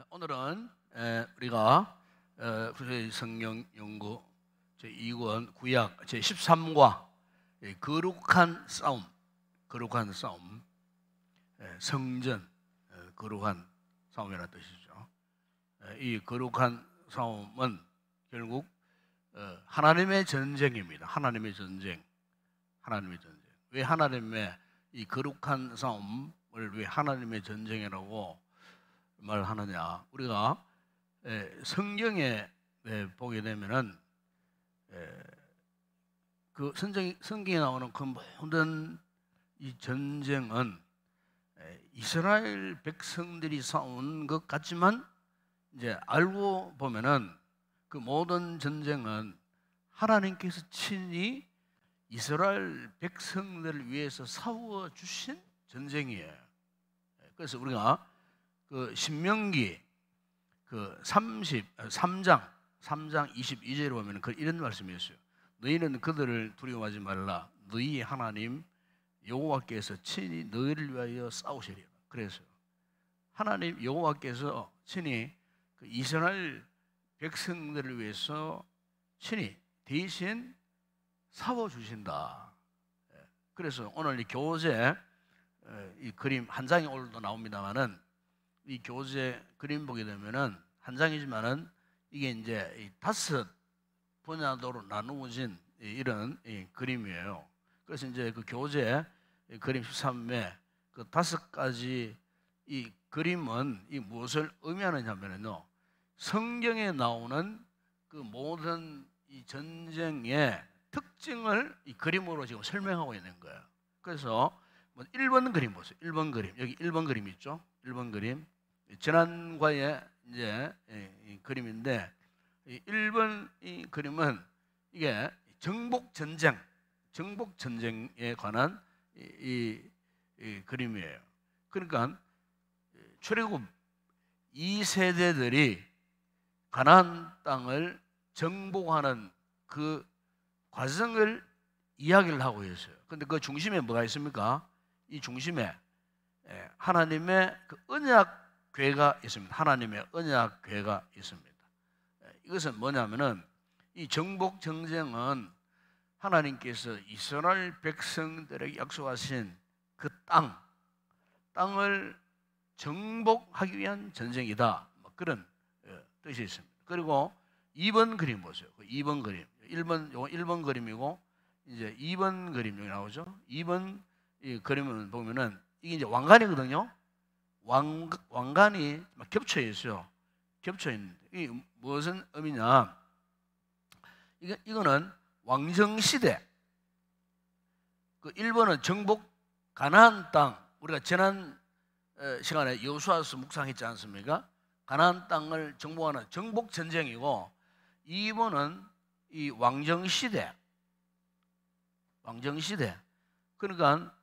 오늘은 우리가 성경 연구 제2권 구약 제13과 거룩한 싸움, 성전 거룩한 싸움이라는 뜻이죠. 이 거룩한 싸움은 결국 하나님의 전쟁입니다. 하나님의 전쟁. 왜 하나님의 이 거룩한 싸움을 왜 하나님의 전쟁이라고 말하느냐? 우리가 성경에 보게 되면은 그 성경에 나오는 그 모든 이 전쟁은 이스라엘 백성들이 싸운 것 같지만 이제 알고 보면은 그 모든 전쟁은 하나님께서 친히 이스라엘 백성들을 위해서 싸워 주신 전쟁이에요. 그래서 우리가 그 신명기 그 3장 22절에 보면 이런 말씀이 있어요. 너희는 그들을 두려워하지 말라. 너희 하나님 여호와께서 친히 너희를 위하여 싸우시리라. 그래서 하나님 여호와께서 친히 그 이스라엘 백성들을 위해서 친히 대신 싸워 주신다. 그래서 오늘 이 교재 이 그림 한 장이 오늘도 나옵니다만은 이 교재 그림 보게 되면은 한 장이지만은 이게 이제 5 분야도로 나누어진 이런 그림이에요. 그래서 이제 그 교재 그림 13에 그 5가지 이 그림은 이 무엇을 의미하느냐면요, 성경에 나오는 그 모든 이 전쟁의 특징을 이 그림으로 지금 설명하고 있는 거예요. 그래서 1번 그림 보세요. 1번 그림. 여기 1번 그림 있죠? 1번 그림. 지난과의 이제 이 그림인데, 1번 이 그림은 이게 정복 전쟁에 관한 이 그림이에요. 그러니까 출애굽 2세대들이 가나안 땅을 정복하는 그 과정을 이야기를 하고 있어요. 그런데 그 중심에 뭐가 있습니까? 이 중심에 하나님의 그 언약궤가 있습니다. 하나님의 언약궤가 있습니다. 이것은 뭐냐면은 이 정복 전쟁은 하나님께서 이스라엘 백성들에게 약속하신 그 땅을 정복하기 위한 전쟁이다. 그런 뜻이 있습니다. 그리고 2번 그림 보세요. 2번 그림. 1번 그림이고 이제 2번 그림 여기 나오죠. 2번 이 그림을 보면은 이게 이제 왕관이거든요. 왕관이 겹쳐 있어요. 겹쳐 있는데 이 무슨 의미냐? 이거는 왕정 시대. 그 1번은 정복 가나안 땅. 우리가 지난 시간에 여호수아서 묵상했지 않습니까? 가나안 땅을 정복하는 정복 전쟁이고, 2번은 이 왕정 시대. 그러니까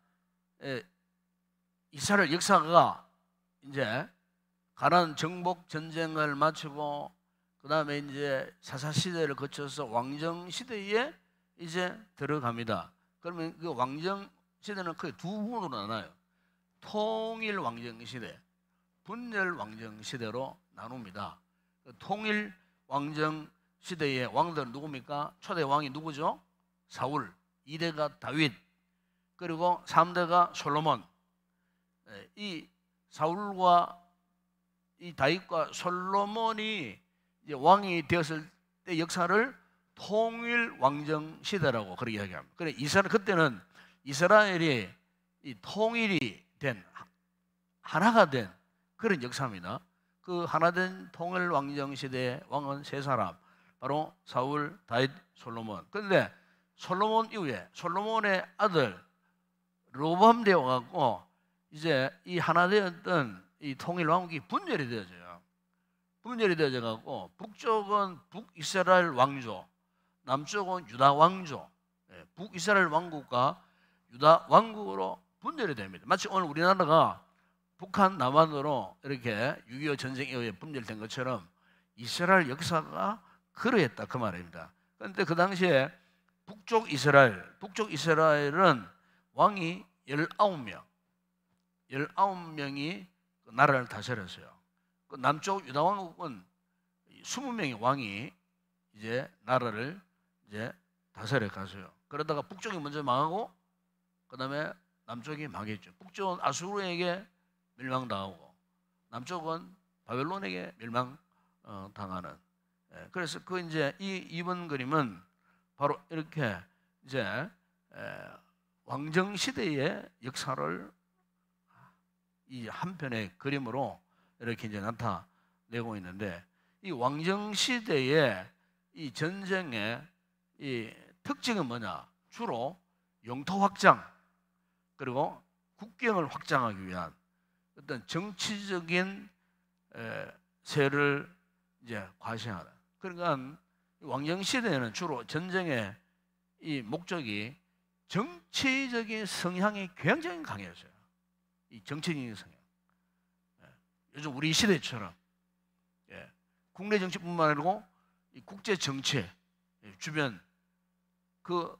이스라엘 역사가 이제 가나안 정복 전쟁을 마치고 그 다음에 이제 사사 시대를 거쳐서 왕정 시대에 이제 들어갑니다. 그러면 그 왕정 시대는 크게 2부분으로 나눠요. 통일 왕정 시대, 분열 왕정 시대로 나눕니다. 통일 왕정 시대의 왕들은 누굽니까? 초대 왕이 누구죠? 사울, 2대가 다윗, 그리고 3대가 솔로몬. 이 사울과 이 다윗과 솔로몬이 이제 왕이 되었을 때 역사를 통일 왕정 시대라고 그렇게 이야기합니다. 그래 그때는 이스라엘이 이 통일이 된 하나가 된 그런 역사입니다. 그 하나된 통일 왕정 시대의 왕은 3사람, 바로 사울, 다윗, 솔로몬. 그런데 솔로몬 이후에 솔로몬의 아들 르호보암 되어 갖고 이제 이 하나 되었던 이 통일 왕국이 분열이 되어져요. 분열이 되어져 갖고 북쪽은 북이스라엘 왕조, 남쪽은 유다 왕조. 북이스라엘 왕국과 유다 왕국으로 분열이 됩니다. 마치 오늘 우리나라가 북한 남한으로 이렇게 6.25 전쟁 이후에 분열된 것처럼 이스라엘 역사가 그러했다 그 말입니다. 그런데 그 당시에 북쪽 이스라엘은 왕이 19명이 그 나라를 다스렸어요. 그 남쪽 유다 왕국은 20명의 왕이 이제 나라를 이제 다스려 갔어요. 그러다가 북쪽이 먼저 망하고 그다음에 남쪽이 망했죠. 북쪽은 아수르에게 멸망당하고 남쪽은 바벨론에게 멸망당하는. 그래서 그 이제 이번 그림은 바로 이렇게 이제 왕정 시대의 역사를 이 한 편의 그림으로 이렇게 이제 나타내고 있는데, 이 왕정 시대의 이 전쟁의 이 특징은 뭐냐? 주로 영토 확장 그리고 국경을 확장하기 위한 어떤 정치적인 세를 이제 과시하는. 그러니까 왕정 시대에는 주로 전쟁의 이 목적이 정치적인 성향이 굉장히 강했어요. 이 정치적인 성향. 요즘 우리 시대처럼 국내 정치뿐만 아니고 이 국제 정치 주변 그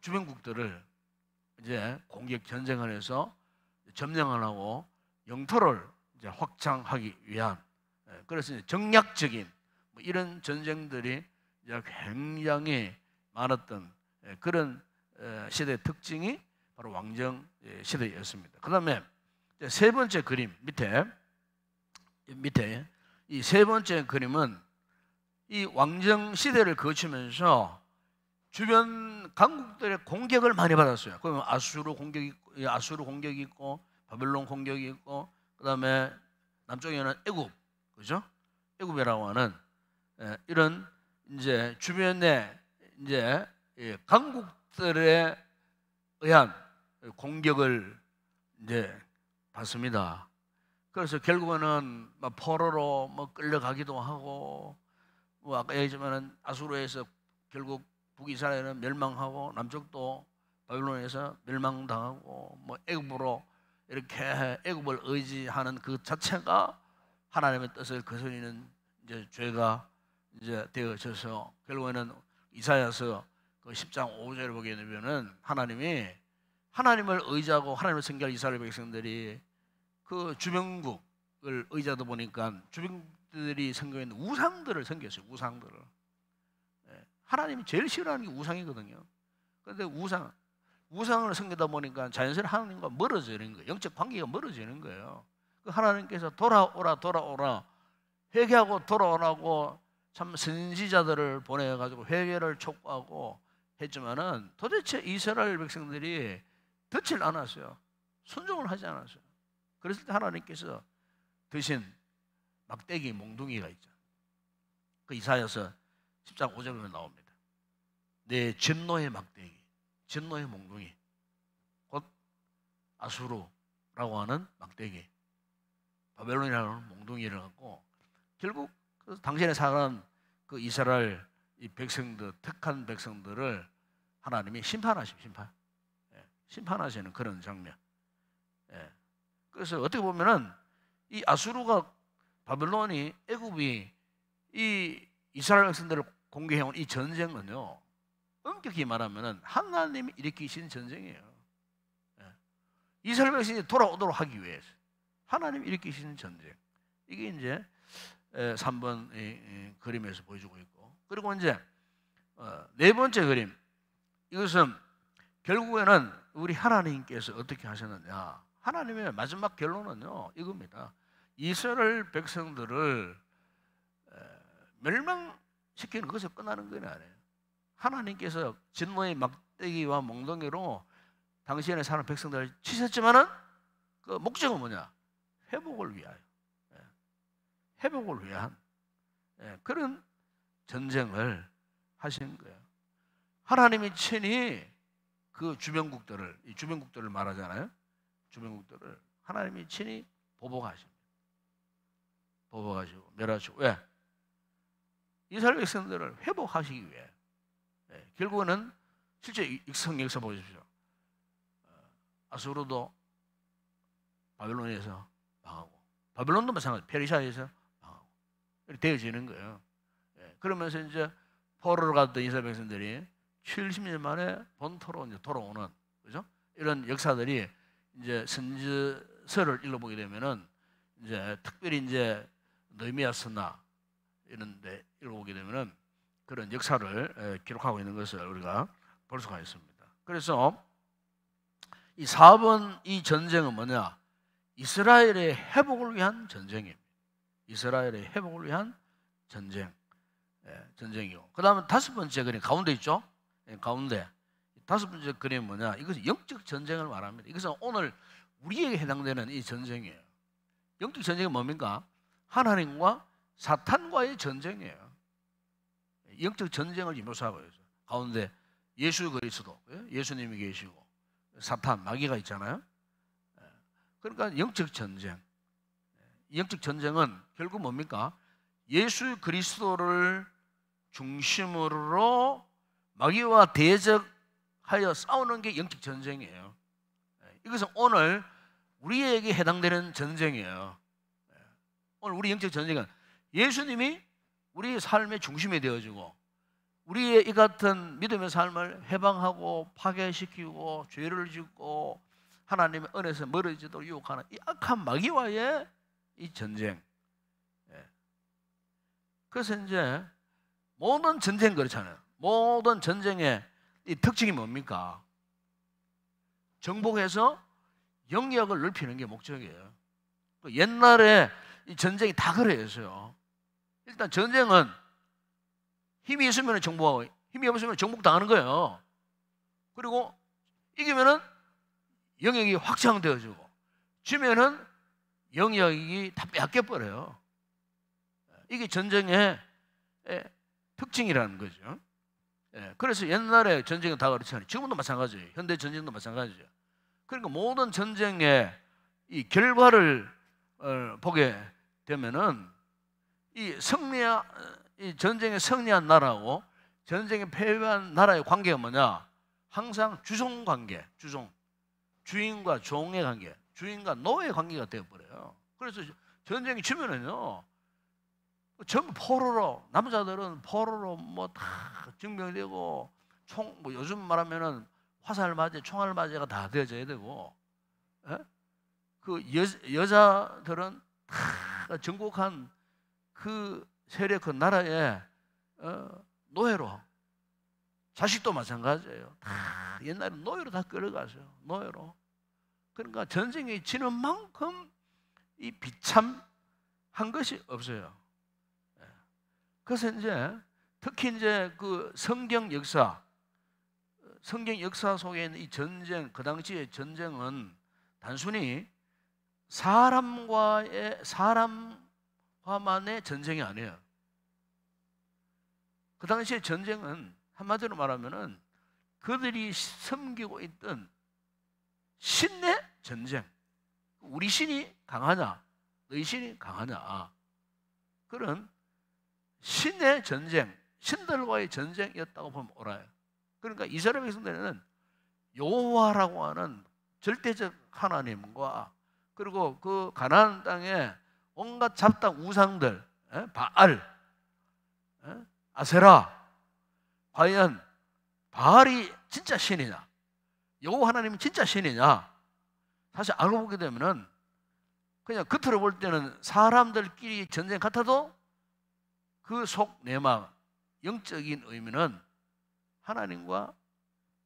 주변국들을 이제 공격 전쟁을 해서 점령을 하고 영토를 이제 확장하기 위한, 그래서 이제 정략적인 뭐 이런 전쟁들이 이제 굉장히 많았던 그런 시대의 특징이 바로 왕정 시대였습니다. 그다음에 세 번째 그림 밑에 이 세 번째 그림은 이 왕정 시대를 거치면서 주변 강국들의 공격을 많이 받았어요. 그러면 아수르 공격이 있고 바벨론 공격이 있고 그다음에 남쪽에는 애굽, 그죠? 애굽이라고 하는 이런 이제 주변에 이제 강국들에 의한 공격을 이제 받습니다. 그래서 결국에는 막 포로로 뭐 끌려가기도 하고, 뭐 아까 얘기했지만은 아수르에서 결국 북이스라엘은 멸망하고 남쪽도 바벨론에서 멸망당하고, 뭐 애굽으로 이렇게 애굽을 의지하는 그 자체가 하나님의 뜻을 거스르는 이제 죄가 이제 되어져서 결국에는 이사야서 그 10장 5절을 보게 되면은 하나님이 하나님을 의지하고 하나님을 섬길 이스라엘 백성들이 그 주변국을 의지하다 보니까 주변들이 섬기고 있는 우상들을 섬겼어요. 우상들을. 하나님이 제일 싫어하는 게 우상이거든요. 그런데 우상을 섬기다 보니까 자연스레 하나님과 멀어지는 거예요. 영적 관계가 멀어지는 거예요. 그 하나님께서 돌아오라 회개하고 돌아오라고 참 선지자들을 보내가지고 회개를 촉구하고 했지만은 도대체 이스라엘 백성들이 듣질 않았어요. 순종을 하지 않았어요. 그랬을 때 하나님께서 드신 막대기 몽둥이가 있죠. 그 이사야서 10장 5절에 나옵니다. 내 진노의 막대기, 진노의 몽둥이, 곧 아수르라고 하는 막대기, 바벨론이라는 몽둥이를 갖고 결국 그 당신의 사는 그 이스라엘 이 백성들, 택한 백성들을 하나님이 심판하시는 그런 장면. 그래서 어떻게 보면은 이 아수르가, 바벨론이, 애굽이 이 이스라엘 백성들을 공격해온 이 전쟁은요, 엄격히 말하면은 하나님이 일으키신 전쟁이에요. 이스라엘 백성이 돌아오도록 하기 위해서 하나님이 일으키신 전쟁. 이게 이제 3번 그림에서 보여주고 있고, 그리고 이제 네 번째 그림, 이것은 결국에는 우리 하나님께서 어떻게 하셨느냐. 하나님의 마지막 결론은요 이겁니다. 이스라엘 백성들을 멸망시키는 것에서 끝나는 건 아니에요. 하나님께서 진노의 막대기와 몽둥이로 당신의 사는 백성들을 치셨지만은 그 목적은 뭐냐? 회복을 위하여, 회복을 위한 그런 전쟁을 하신 거예요. 하나님이 친히 그 주변국들을 말하잖아요. 주변국들을 하나님이 친히 보복하십니다. 보복하시고 멸하시고. 왜? 이스라엘 백성들을 회복하시기 위해. 결국은 실제 역사 보십시오. 아수르도 바벨론에서 망하고, 바벨론도 마찬가지, 페르시아에서 망하고 이렇게 되어지는 거예요. 그러면서 이제 포로로 갔던 이스라엘 백성들이 70년 만에 본토로 이제 돌아오는, 그죠? 이런 역사들이 이제 서를 읽어보게 되면은 이제 특별히 이제 느헤미야 서나 이런데 읽어보게 되면은 그런 역사를 기록하고 있는 것을 우리가 볼 수가 있습니다. 그래서 이 4번 이 전쟁은 뭐냐? 이스라엘의 회복을 위한 전쟁입니다. 이스라엘의 회복을 위한 전쟁, 전쟁이고. 그 다음에 5번째 그림 가운데 있죠? 가운데 5번째 그림이 뭐냐? 이것은 영적 전쟁을 말합니다. 이것은 오늘 우리에게 해당되는 이 전쟁이에요. 영적 전쟁이 뭡니까? 하나님과 사탄과의 전쟁이에요. 영적 전쟁을 묘사하고 있어요. 가운데 예수 그리스도, 예수님이 계시고 사탄, 마귀가 있잖아요. 그러니까 영적 전쟁. 영적 전쟁은 결국 뭡니까? 예수 그리스도를 중심으로 마귀와 대적하여 싸우는 게 영적 전쟁이에요. 이것은 오늘 우리에게 해당되는 전쟁이에요. 오늘 우리 영적 전쟁은 예수님이 우리의 삶의 중심이 되어지고 우리의 이 같은 믿음의 삶을 해방하고 파괴시키고 죄를 짓고 하나님의 은혜에서 멀어지도록 유혹하는 이 악한 마귀와의 이 전쟁. 그래서 이제 모든 전쟁 그렇잖아요. 모든 전쟁의 이 특징이 뭡니까? 정복해서 영역을 넓히는 게 목적이에요. 옛날에 이 전쟁이 다 그래였어요. 일단 전쟁은 힘이 있으면 정복하고 힘이 없으면 정복당하는 거예요. 그리고 이기면은 영역이 확장되어지고 지면은 영역이 다 빼앗겨버려요. 이게 전쟁의 특징이라는 거죠. 그래서 옛날에 전쟁은 다 그렇잖아요. 지금도 마찬가지예요. 현대 전쟁도 마찬가지죠. 그러니까 모든 전쟁의 이 결과를 보게 되면은 이 전쟁에 승리한 나라하고 전쟁에 패배한 나라의 관계가 뭐냐? 항상 주종 관계, 주인과 종의 관계, 주인과 노예 관계가 되어버려요. 그래서 전쟁이 치면은요, 전부 포로로, 남자들은 포로로 뭐 다 증명되고, 뭐 요즘 말하면은 화살 맞이, 총알 맞이가 다 되어져야 되고, 그 여자들은 다 전국한 그 세력, 그 나라의 노예로, 자식도 마찬가지예요. 다 옛날에 노예로 다 끌어가세요. 노예로. 그러니까 전쟁이 지는 만큼 이 비참한 것이 없어요. 그래서 이제 특히 이제 그 성경 역사 속에 있는 이 전쟁, 그 당시의 전쟁은 단순히 사람과만의 전쟁이 아니에요. 그 당시의 전쟁은 한마디로 말하면은 그들이 섬기고 있던 신의 전쟁. 우리 신이 강하냐, 너희 신이 강하냐, 그런 신의 전쟁, 신들과의 전쟁이었다고 보면 옳아요. 그러니까 이스라엘 백성들은 여호와라고 하는 절대적 하나님과 그리고 그 가나안 땅에 온갖 잡다한 우상들, 바알, 아세라, 과연 바알이 진짜 신이냐, 여호와 하나님이 진짜 신이냐, 사실 알고 보게 되면은 그냥 겉으로 볼 때는 사람들끼리 전쟁 같아도 그 속 내막 영적인 의미는 하나님과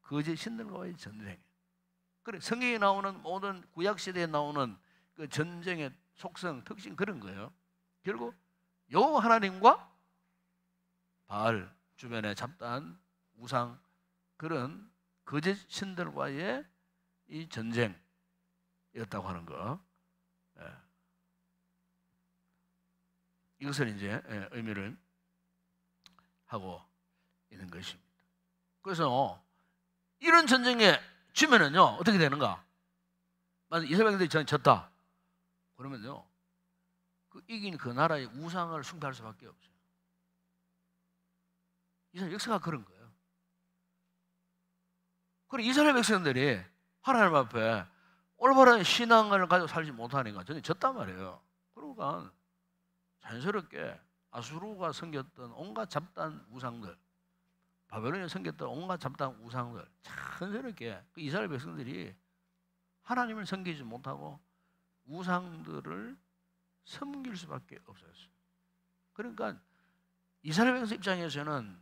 거짓 신들과의 전쟁. 그래, 성경에 나오는 모든 구약 시대에 나오는 그 전쟁의 속성, 특징 그런 거예요. 결국 여호와 하나님과 바알 주변에 잡다한 우상, 그런 거짓 신들과의 이 전쟁이었다고 하는 거. 이것을 이제 의미를 하고 있는 것입니다. 그래서 이런 전쟁에 지면은요 어떻게 되는가? 만약 이스라엘 백성들이 졌다 그러면요 그 이긴 그 나라의 우상을 숭배할 수밖에 없어요. 이스라엘 역사가 그런 거예요. 그리고 이스라엘 백성들이 하나님 앞에 올바른 신앙을 가지고 살지 못하니까 전혀 졌단 말이에요. 그러니까 자연스럽게 아수르가 섬겼던 온갖 잡다한 우상들, 바벨론이 섬겼던 온갖 잡다한 우상들, 자연스럽게 그 이스라엘 백성들이 하나님을 섬기지 못하고 우상들을 섬길 수밖에 없었어요. 그러니까 이스라엘 백성 입장에서는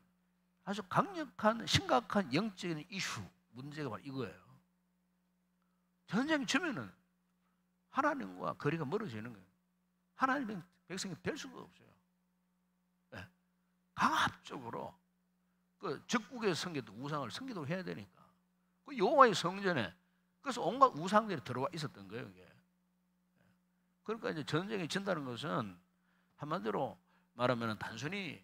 아주 강력한 심각한 영적인 이슈, 문제가 바로 이거예요. 전쟁이 치면은 하나님과 거리가 멀어지는 거예요. 하나님의 백성이 될 수가 없어요. 네. 강압적으로 그 적국의 성계도 우상을 섬기도록 해야 되니까 그 여호와의 성전에 그래서 온갖 우상들이 들어와 있었던 거예요. 이게. 그러니까 이제 전쟁이 진다는 것은 한마디로 말하면 단순히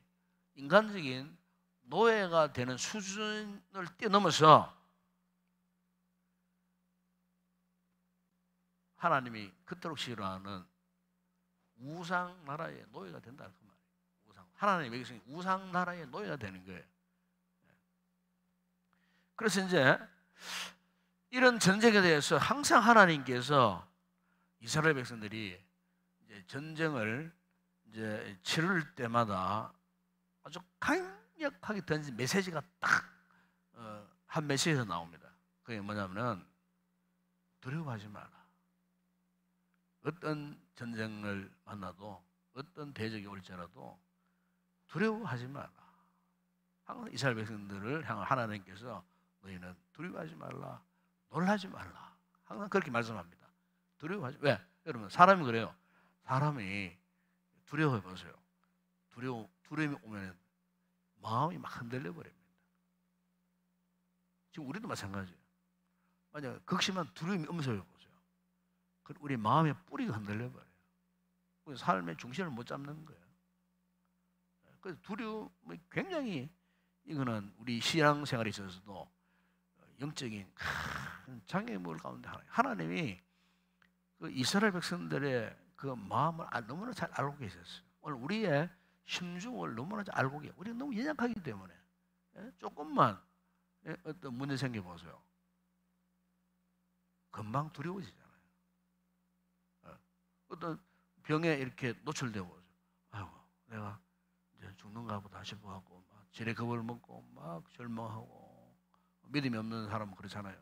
인간적인 노예가 되는 수준을 뛰어넘어서 하나님이 그토록 싫어하는 우상 나라의 노예가 된다는 그 말이에요. 하나님의 백성이 우상 나라의 노예가 되는 거예요. 그래서 이제 이런 전쟁에 대해서 항상 하나님께서 이스라엘 백성들이 이제 전쟁을 이제 치를 때마다 아주 강력하게 던진 메시지가 딱 한 메시지가 나옵니다. 그게 뭐냐면은 두려워하지 마라. 어떤 전쟁을 만나도 어떤 대적이 올지라도 두려워하지 마라. 항상 이스라엘 백성들을 향한 하나님께서 너희는 두려워하지 말라, 놀라지 말라. 항상 그렇게 말씀합니다. 두려워하지. 왜? 여러분 사람이 그래요. 사람이 두려워해 보세요. 두려움이 오면 마음이 막 흔들려 버립니다. 지금 우리도 마찬가지예요. 만약 극심한 두려움이 엄습해 보세요. 그럼 우리 마음의 뿌리가 흔들려 버려요. 우리 삶의 중심을 못 잡는 거예요. 그래서 두려움이 굉장히 이거는 우리 신앙생활에 있어서도 영적인 큰 장애물 가운데 하나님이 그 이스라엘 백성들의 그 마음을 너무나 잘 알고 계셨어요. 오늘 우리의 심중을 너무나 잘 알고 계세요. 우리가 너무 연약하기 때문에 조금만 어떤 문제 생겨보세요. 금방 두려워지잖아요. 어떤 병에 이렇게 노출되어 보세요. 아이고 내가 이제 죽는가 보다 싶어하고 막 지레 겁을 먹고 막 절망하고 믿음이 없는 사람은 그렇잖아요.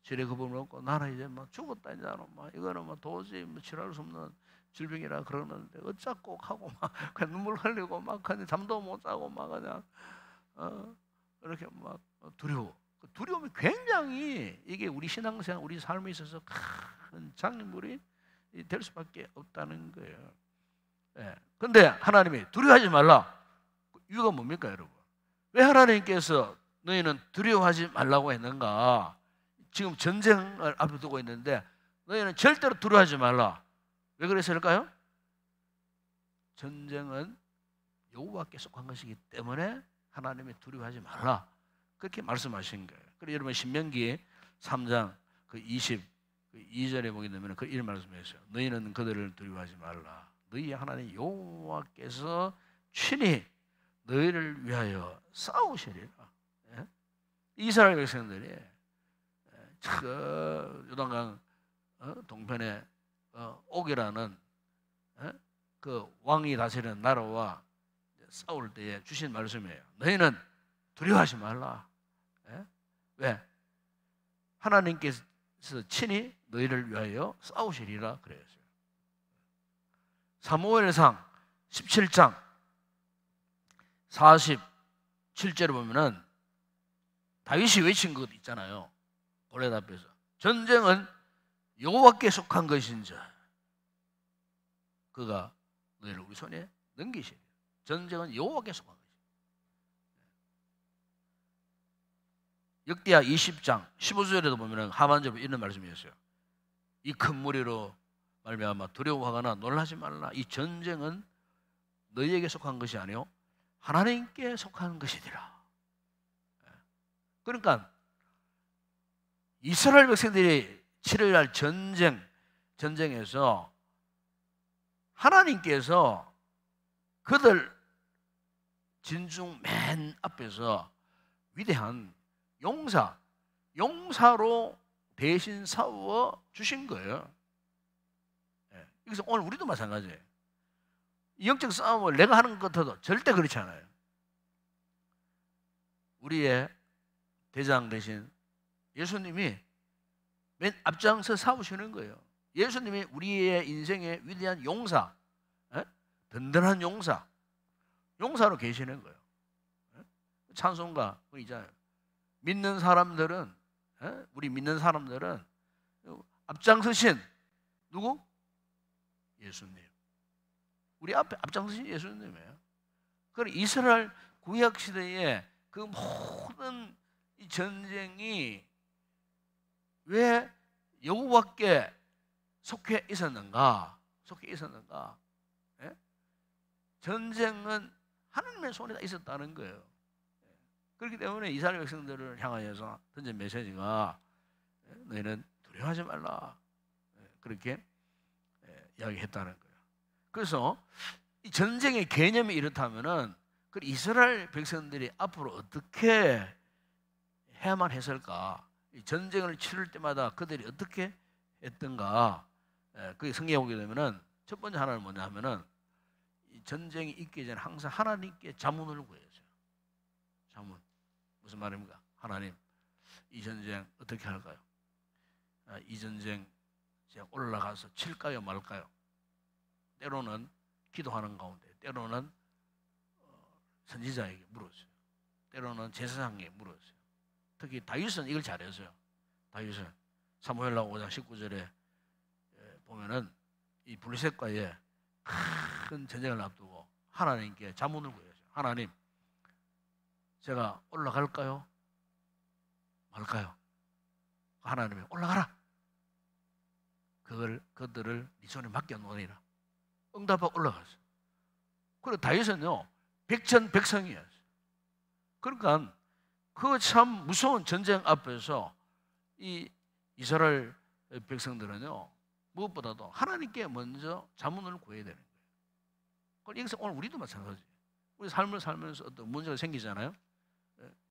지레 겁을 먹고 나는 이제 막 죽었다 이제 막 이거는 뭐 도저히 뭐 치료할 수 없는 질병이라 그러는데 어쩌고 하고 막 그냥 눈물 흘리고 막 그냥 잠도 못 자고 막 그냥 이렇게 막 두려워. 두려움이 굉장히 이게 우리 신앙생활, 우리 삶에 있어서 큰 장애물이 될 수밖에 없다는 거예요. 그런데 예. 하나님이 두려워하지 말라. 이유가 뭡니까, 여러분? 왜 하나님께서 너희는 두려워하지 말라고 했는가? 지금 전쟁을 앞에 두고 있는데 너희는 절대로 두려워하지 말라. 왜 그랬을까요? 전쟁은 여호와께 속한 것이기 때문에 하나님이 두려워하지 말라. 그렇게 말씀하신 거예요. 그리고 여러분 신명기 3장 그 22절에 보게 되면 그 이런 말씀이었어요. 너희는 그들을 두려워하지 말라. 너희 하나님 여호와께서 친히 너희를 위하여 싸우시리라. 예? 이스라엘 백성들이 저 요단강 동편에 옥이라는 그 왕이 다스리는 나라와 싸울 때에 주신 말씀이에요. 너희는 두려워하지 말라. 왜? 하나님께서 친히 너희를 위하여 싸우시리라 그랬어요. 사무엘상 17장 47절에 보면은 다윗이 외친 것 있잖아요. 골리앗 앞에서 전쟁은 여호와께 속한 것인지 그가 너희를 우리 손에 넘기시리라. 전쟁은 여호와께 속한 것이다. 역대하 20장 15절에도 보면 하반절에 이런 말씀이었어요. 이 큰 무리로 말미암아 두려워하거나 놀라지 말라. 이 전쟁은 너희에게 속한 것이 아니요 하나님께 속한 것이니라. 그러니까 이스라엘 백성들이 치러야 할 전쟁에서 하나님께서 그들 진중 맨 앞에서 위대한 용사로 대신 싸워 주신 거예요. 그래서 오늘 우리도 마찬가지예요. 영적 싸움을 내가 하는 것 같아도 절대 그렇지 않아요. 우리의 대장 대신 예수님이 맨 앞장서 싸우시는 거예요. 예수님이 우리의 인생의 위대한 용사, 든든한 용사로 계시는 거예요. 찬송가 있잖아요. 믿는 사람들은, 우리 믿는 사람들은 앞장서신 누구? 예수님. 우리 앞에 앞장서신 예수님이에요. 그럼 이스라엘 구약 시대에 그 모든 이 전쟁이 왜 여호와께 속해 있었는가? 전쟁은 하나님의 손에 있었다는 거예요. 그렇기 때문에 이스라엘 백성들을 향하여서 던진 메시지가 너희는 두려워하지 말라. 그렇게 이야기했다는 거예요. 그래서 이 전쟁의 개념이 이렇다면은 그 이스라엘 백성들이 앞으로 어떻게 해야만 했을까? 이 전쟁을 치를 때마다 그들이 어떻게 했던가? 그게 성경에 보게 되면은 첫 번째 하나는 뭐냐 하면은 이 전쟁이 있기 전에 항상 하나님께 자문을 구해야죠. 자문. 무슨 말입니까? 하나님, 이 전쟁 어떻게 할까요? 이 전쟁 제가 올라가서 칠까요 말까요? 때로는 기도하는 가운데, 때로는 선지자에게 물었어요. 때로는 제사장에게 물었어요. 특히 다윗은 이걸 잘했어요. 다윗은 사무엘하 5장 19절에 보면은 이 블레셋과의 큰 전쟁을 앞두고 하나님께 자문을 구해야죠. 하나님, 제가 올라갈까요? 말까요? 하나님이 올라가라. 그들을 네 손에 맡겨놓으리라. 응답하고 올라갔어요. 그리고 다윗은요, 백전백승이었어요. 그러니까 그 참 무서운 전쟁 앞에서 이 이스라엘 백성들은요, 무엇보다도 하나님께 먼저 자문을 구해야 되는 거예요. 그럼 여기서 오늘 우리도 마찬가지예요. 우리 삶을 살면서 어떤 문제가 생기잖아요.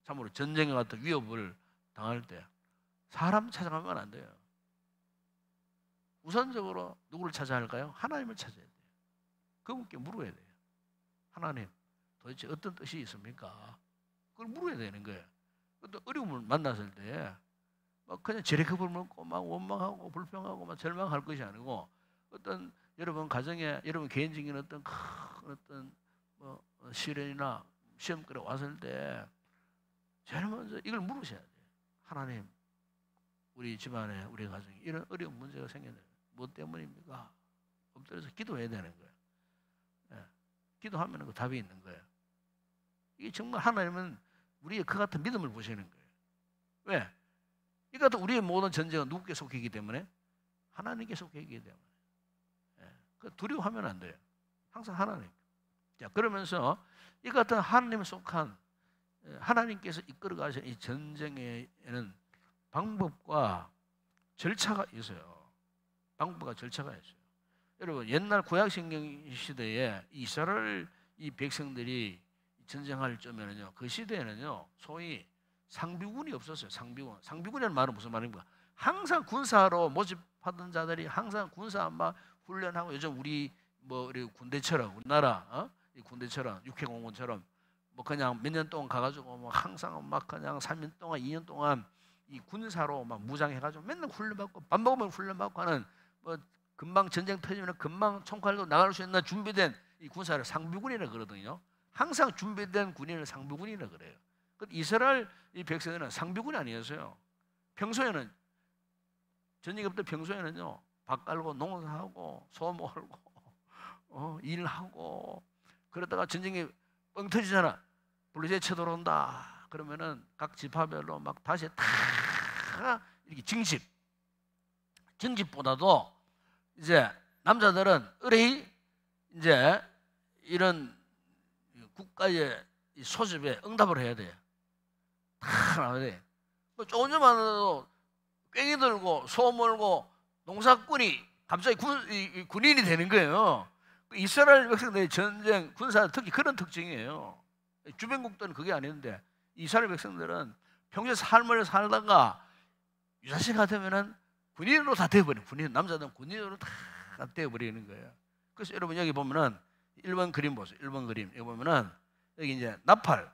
참으로 전쟁과 같은 위협을 당할 때 사람 찾아가면 안 돼요. 우선적으로 누구를 찾아야 할까요? 하나님을 찾아야 돼요. 그분께 물어야 돼요. 하나님, 도대체 어떤 뜻이 있습니까? 그걸 물어야 되는 거예요. 어떤 어려움을 만났을 때 막 그냥 제레컵을 먹고 막 원망하고 불평하고 막 절망할 것이 아니고, 어떤 여러분 가정에 여러분 개인적인 어떤 큰 뭐 시련이나 시험거리 왔을 때 제일 먼저 이걸 물으셔야 돼요. 하나님, 우리 집안에 우리 가정에 이런 어려운 문제가 생겼는데 뭐 때문입니까? 엎드려서 기도해야 되는 거예요. 기도하면 그 답이 있는 거예요. 이게 정말 하나님은 우리의 그 같은 믿음을 보시는 거예요. 왜? 이 같은 우리의 모든 전쟁은 누구께 속했기 때문에? 하나님께 속했기 때문에. 두려워하면 안 돼요. 항상 하나님. 자, 그러면서 이 같은 하나님에 속한 하나님께서 이끌어 가신 이 전쟁에는 방법과 절차가 있어요. 방법과 절차가 있어요. 여러분, 옛날 구약성경 시대에 이스라엘 이 백성들이 전쟁할 적에는요, 그 시대에는요, 소위 상비군이 없었어요. 상비군이라는 말은 무슨 말입니까? 항상 군사로 모집하던 자들이 항상 군사 막 훈련하고, 요즘 우리 우리 군대처럼, 우리나라 이 군대처럼 육해공무원처럼 뭐 그냥 몇 년 동안 가가지고 뭐 항상 막 그냥 3년 동안 2년 동안 이 군사로 막 무장해가지고 맨날 훈련받고 밥 먹으면 훈련받고 하는, 뭐 금방 전쟁 터지면 금방 총칼 들고 나갈 수 있는 준비된 이 군사를 상비군이라 그러거든요. 항상 준비된 군인을 상비군이라 그래요. 이스라엘 이 백성은 상비군이 아니었어요. 평소에는 전쟁부터 평소에는요, 밥 깔고 농사하고 소 몰고 일하고, 그러다가 전쟁이 뻥 터지잖아. 블레셋 쳐들어온다. 그러면은 각 지파별로 막 다시 다 이렇게 징집보다도 이제 남자들은 의뢰 이제 이런 국가의 소집에 응답을 해야 돼. 다 나와야 돼. 조금 전만 해도 꽹이 들고 소 몰고 농사꾼이 갑자기 군인이 되는 거예요. 이스라엘 백성들의 전쟁 군사 특히 그런 특징이에요. 주변국들은 그게 아닌데 이스라엘 백성들은 평소에 삶을 살다가 유사시가 되면은 군인으로 다 되어버려요. 남자들은 군인으로 다 되어버리는 거예요. 그래서 여러분 여기 보면은 1번 그림 보세요. 1번 그림 여기 보면은 여기 이제 나팔,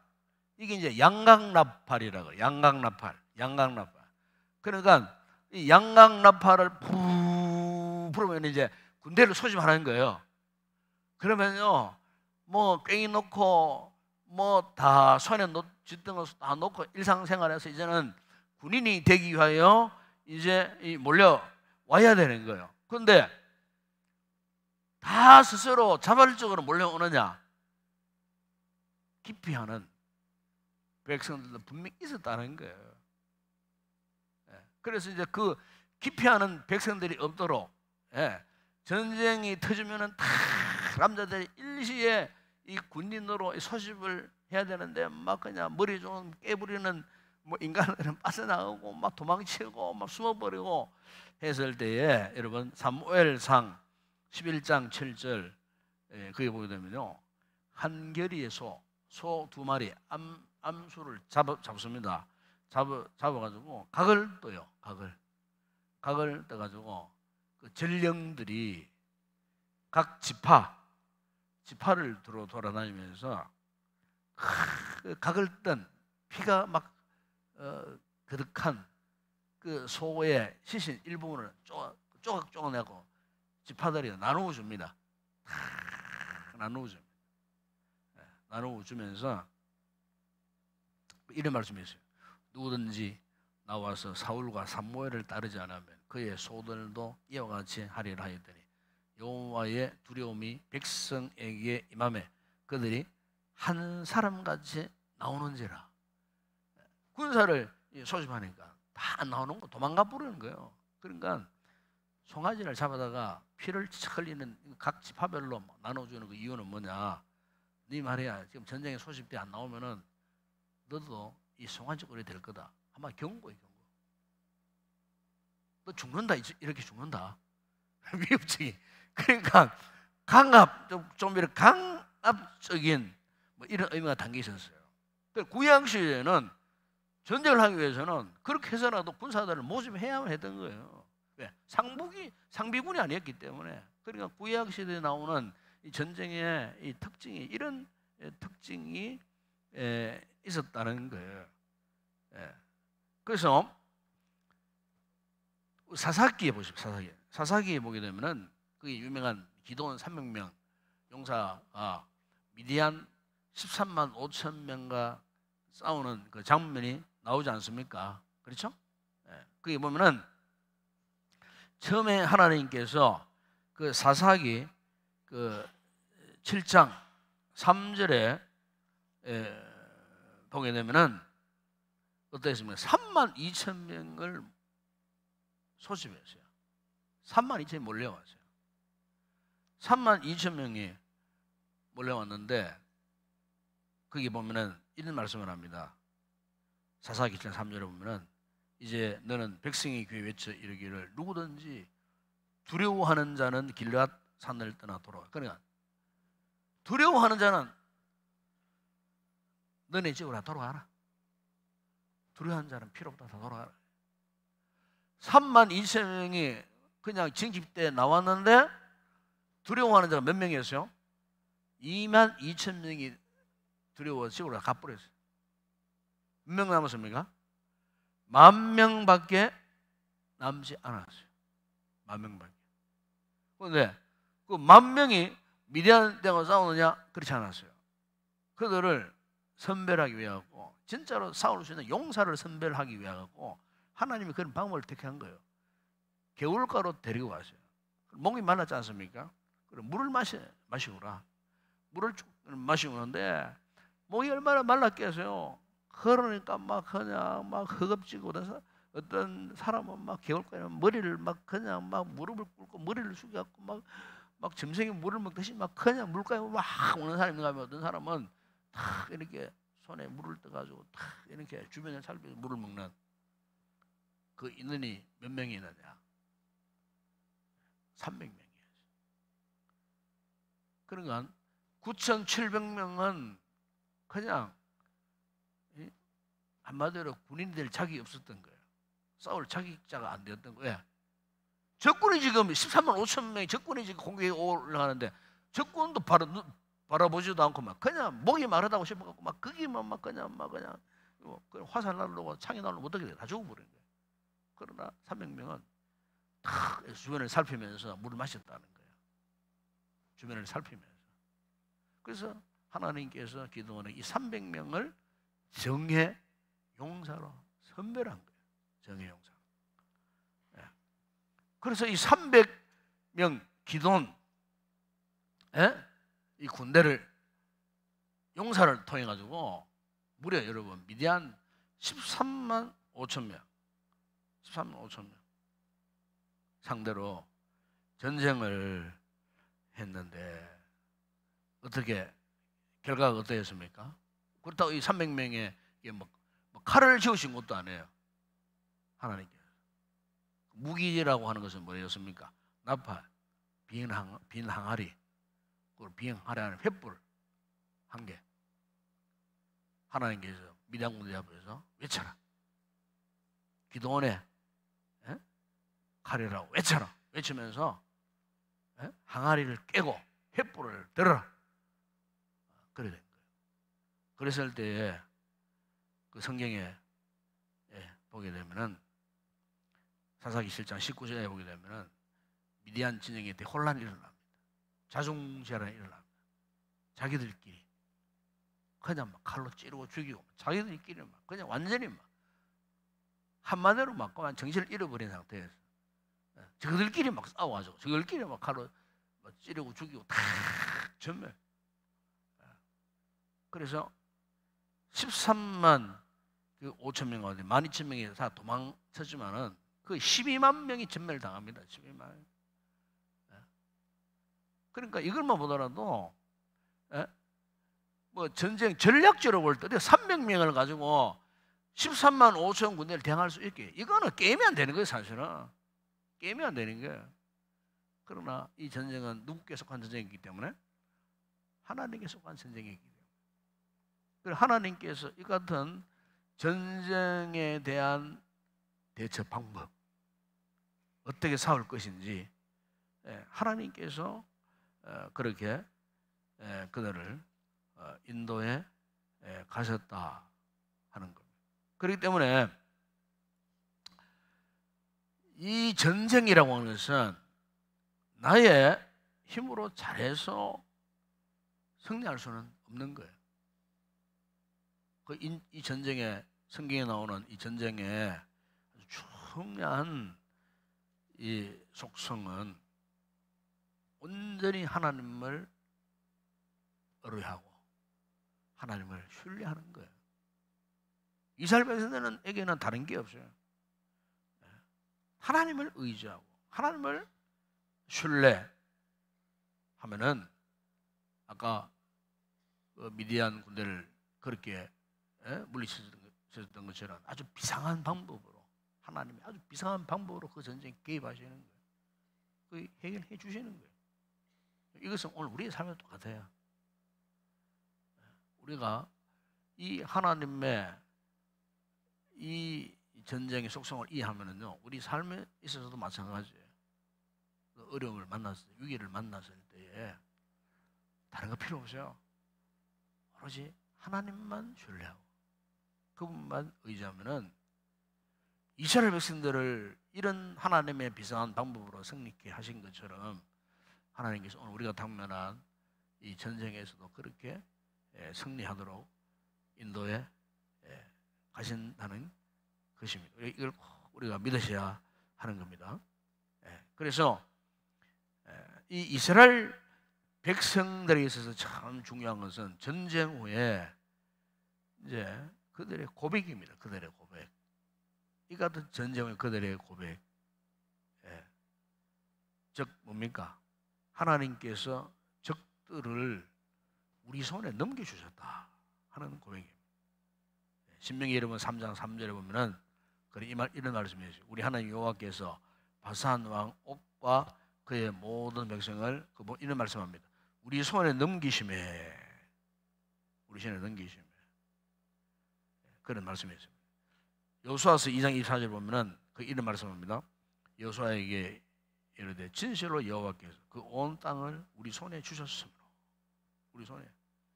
이게 이제 양각나팔이라고. 양각나팔. 그러니까 이 양각나팔을 부르면 이제 군대를 소집하는 거예요. 그러면요, 뭐 꽹이 놓고 뭐 다 손에 쥐던 거 다 놓고 일상생활에서 이제는 군인이 되기 위하여 이제 몰려 와야 되는 거예요. 그런데 다 스스로 자발적으로 몰려오느냐? 기피하는 백성들도 분명히 있었다는 거예요. 그래서 이제 그 기피하는 백성들이 없도록 전쟁이 터지면은 다 남자들이 일시에 이 군인으로 소집을 해야 되는데 막 그냥 머리 좀 깨부리는 뭐 인간들은 빠져나가고 막 도망치고 막 숨어버리고 했을 때에 여러분 사무엘상 11장 7절 거기 보게 되면요, 한 결의의 소 두 마리 암수를 잡습니다. 잡아가지고 각을 떠요. 각을 떠가지고 그 전령들이 각 지파를 돌아다니면서 그 각을 뜬 피가 막 그득한 그 소의 시신 일부분을 쪼각쪼각 내고 지파들이 나누어 줍니다. 나누어 주면서 이런 말씀이 있어요. 누구든지 나와서 사울과 사무엘을 따르지 않으면 그의 소들도 이와 같이 하리라 하였더니 여호와의 두려움이 백성에게 임하매 그들이 한 사람같이 나오는지라. 군사를 소집하니까 다 나오는 거 도망가 버리는 거예요. 그러니까 송아지를 잡아다가 피를 착 흘리는 각 지파별로 나눠주는 그 이유는 뭐냐? 네 말이야, 지금 전쟁에 소집돼 안 나오면은 너도 이 송아지 꼴이 될 거다. 아마 경고예요, 경고. 너 죽는다, 이렇게 죽는다. 위협적인. 그러니까 좀 이렇게 강압적인 뭐 이런 의미가 담겨 있었어요. 구약 시대에는 전쟁을 하기 위해서는 그렇게 해서라도 군사들을 모집해야만 했던 거예요. 왜? 상비군이 아니었기 때문에. 그러니까 구약 시대에 나오는 이 전쟁의 이 특징이 이런 특징이 있었다는 거예요. 그래서 사사기에 보십시오. 사사기에 보게 되면은 그 유명한 기도원 300명 용사가 미디안 13만 5천 명과 싸우는 그 장면이 나오지 않습니까? 그렇죠? 거기 보면은 처음에 하나님께서 그 사사기 그 7장 3절에 보게 되면은 어떻습니까? 3만 2천 명을 소집했어요. 3만 2천이 몰려왔어요. 3만 2천 명이 몰려왔는데 거기 보면은 이런 말씀을 합니다. 사사기 7장 3절에 보면은 이제 너는 백성의 귀에 외쳐 이르기를 누구든지 두려워하는 자는 길앗 산을 떠나 돌아와. 그러니까 두려워하는 자는 너네 집으로 돌아가라. 두려워하는 자는 필요 없다. 다 돌아가라. 3만 2천 명이 그냥 징집대에 나왔는데 두려워하는 자가 몇 명이었어요? 2만 2천 명이 두려워서 집으로 가버렸어요. 몇 명 남았습니까? 10,000명밖에 남지 않았어요. 10,000명밖에. 그런데 그 10,000명이 미디안 땅을 싸우느냐? 그렇지 않았어요. 그들을 선별하기 위하고 진짜로 싸울 수 있는 용사를 선별하기 위하고 하나님이 그런 방법을 택한 거예요. 개울가로 데리고 갔어요. 목이 말랐지 않습니까? 그럼 물을 마시고라. 물을 마시는데 목이 얼마나 말랐겠어요. 그러니까 막 그냥 막 허겁지겁 어떤 사람은 막 개울가에 머리를 막 그냥 막 무릎을 꿇고 머리를 숙여갖고 막 짐승이 물을 먹듯이 막 그냥 물가에 막 오는 사람이 있는가 하면 어떤 사람은 탁 이렇게 손에 물을 떠가지고 탁 이렇게 주변에 살펴서 물을 먹는 그 인원이 몇 명이 있느냐? 300명이에요. 그러니까 9,700명은 그냥 한마디로 군인이 될 자격이 없었던 거예요. 싸울 자격자가 안 되었던 거예요. 적군이 지금 13만 5천 명이 적군이 지금 공격에 올라가는데 적군도 바라보지도 않고 막 그냥 목이 마르다고 싶어갖고 막 거기만 막 그냥 화살 날르고 창이 날르고 어떻게 돼? 다 죽어버린 거예요. 그러나 300명은 탁 주변을 살피면서 물을 마셨다는 거예요. 주변을 살피면서. 그래서 하나님께서 기도원의 이 300명을 정예 용사로 선별한 거예요. 정예 용사. 예. 그래서 이 300명 기도원, 이 군대를 용사를 통해 가지고 무려 여러분 미디안 13만 5천 명, 13만 5천 명 상대로 전쟁을 했는데 어떻게 결과가 어떠했습니까? 그렇다고 이 300명에 뭐 칼을 쥐우신 것도 아니에요. 하나님께서. 무기라고 하는 것은 뭐였습니까? 나팔, 빈 항아리, 그리고 빈 항아리 안에 횃불 한 개. 하나님께서 미디안 군대 앞에서 외쳐라. 기도원에 칼이라고 외쳐라. 외치면서 항아리를 깨고 횃불을 들어라. 그래 된 거예요. 그랬을 때에 그 성경에 보게 되면은 사사기 7장 19절에 보게 되면은 미디안 진영에 때 혼란이 일어납니다. 자중질환이 일어납니다. 자기들끼리 그냥 막 칼로 찌르고 죽이고 자기들끼리 막 그냥 완전히 막 한마디로 막 그만 정신을 잃어버린 상태에서 저들끼리 막 싸워가지고 저들끼리 막 칼로 막 찌르고 죽이고 다 전멸. 그래서 13만 5천 명 가운데 12,000명이 다 도망쳤지만은 그 12만 명이 전멸당합니다. 12만. 그러니까 이걸만 보더라도 뭐 전쟁 전략적으로 볼 때 300명을 가지고 13만 5천 군대를 대항할 수 있게 이거는 게임이 안 되는 거예요. 사실은 게임이 안 되는 거예요. 그러나 이 전쟁은 누구께 속한 전쟁이기 때문에 하나님께 속한 전쟁이기 때문에 그래서 하나님께서 이 같은 전쟁에 대한 대처 방법 어떻게 싸울 것인지 하나님께서 그렇게 그들을 인도에 가셨다 하는 겁니다. 그렇기 때문에 이 전쟁이라고 하는 것은 나의 힘으로 잘해서 승리할 수는 없는 거예요. 이 전쟁에 성경에 나오는 이 전쟁의 중요한 이 속성은 온전히 하나님을 의뢰하고 하나님을 신뢰하는 거예요. 이스라엘 백성들에게는 다른 게 없어요. 하나님을 의지하고 하나님을 신뢰하면은 아까 미디안 군대를 그렇게 물리쳤던 것처럼 아주 비상한 방법으로 하나님이 아주 비상한 방법으로 그 전쟁에 개입하시는 거예요. 그 해결해 주시는 거예요. 이것은 오늘 우리의 삶과 똑같아요. 우리가 이 하나님의 이 전쟁의 속성을 이해하면은요, 우리 삶에 있어서도 마찬가지예요. 어려움을 만났을 때, 위기를 만났을 때에 다른 거 필요 없어요. 오로지 하나님만 신뢰하고 그분만 의지하면은 이스라엘 백성들을 이런 하나님의 비상한 방법으로 승리케 하신 것처럼 하나님께서 오늘 우리가 당면한 이 전쟁에서도 그렇게 승리하도록 인도에 가신다는 것입니다. 이걸 꼭 우리가 믿으셔야 하는 겁니다. 그래서 이 이스라엘 백성들에 있어서 참 중요한 것은 전쟁 후에 이제 그들의 고백입니다. 그들의 고백. 이 같은 전쟁 후에 그들의 고백. 즉 뭡니까? 하나님께서 적들을 우리 손에 넘겨주셨다 하는 고백입니다. 신명기 여러분 3장 3절에 보면은 이런 말씀이 있어요. 우리 하나님 여호와께서 바산 왕 옥과 그의 모든 백성을 이런 말씀합니다. 우리 손에 넘기심에 우리 손에 넘기심에 그런 말씀이 있습니다. 여호수아서 2장 24절 보면은 이런 말씀합니다. 여호수아에게 이르되 진실로 여호와께서 그 온 땅을 우리 손에 주셨으므로 우리 손에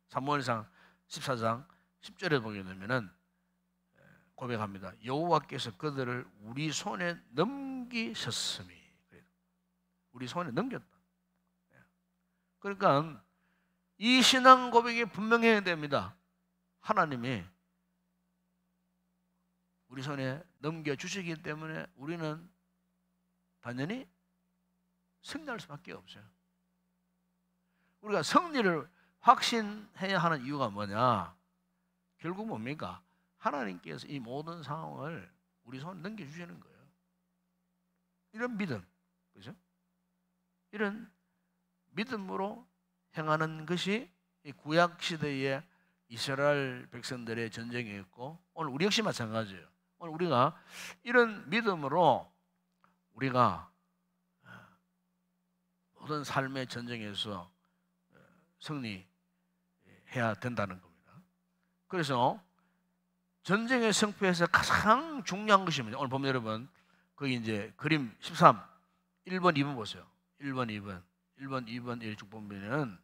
사무엘상 14장 10절에 보게 되면은 고백합니다. 여호와께서 그들을 우리 손에 넘기셨음이 우리 손에 넘겼다. 그러니까 이 신앙 고백이 분명해야 됩니다. 하나님이 우리 손에 넘겨주시기 때문에 우리는 당연히 승리할 수밖에 없어요. 우리가 승리를 확신해야 하는 이유가 뭐냐? 결국 뭡니까? 하나님께서 이 모든 상황을 우리 손에 넘겨주시는 거예요. 이런 믿음, 그죠? 이런 믿음으로 행하는 것이 이 구약 시대의 이스라엘 백성들의 전쟁이었고, 오늘 우리 역시 마찬가지예요. 오늘 우리가 이런 믿음으로 우리가 모든 삶의 전쟁에서 승리해야 된다는 겁니다. 그래서 전쟁의 승패에서 가장 중요한 것입니다. 오늘 보면 여러분, 거기 이제 그림 13, 1번, 2번 보세요. 1번, 2번, 1번, 2번 이렇게 쭉 보면은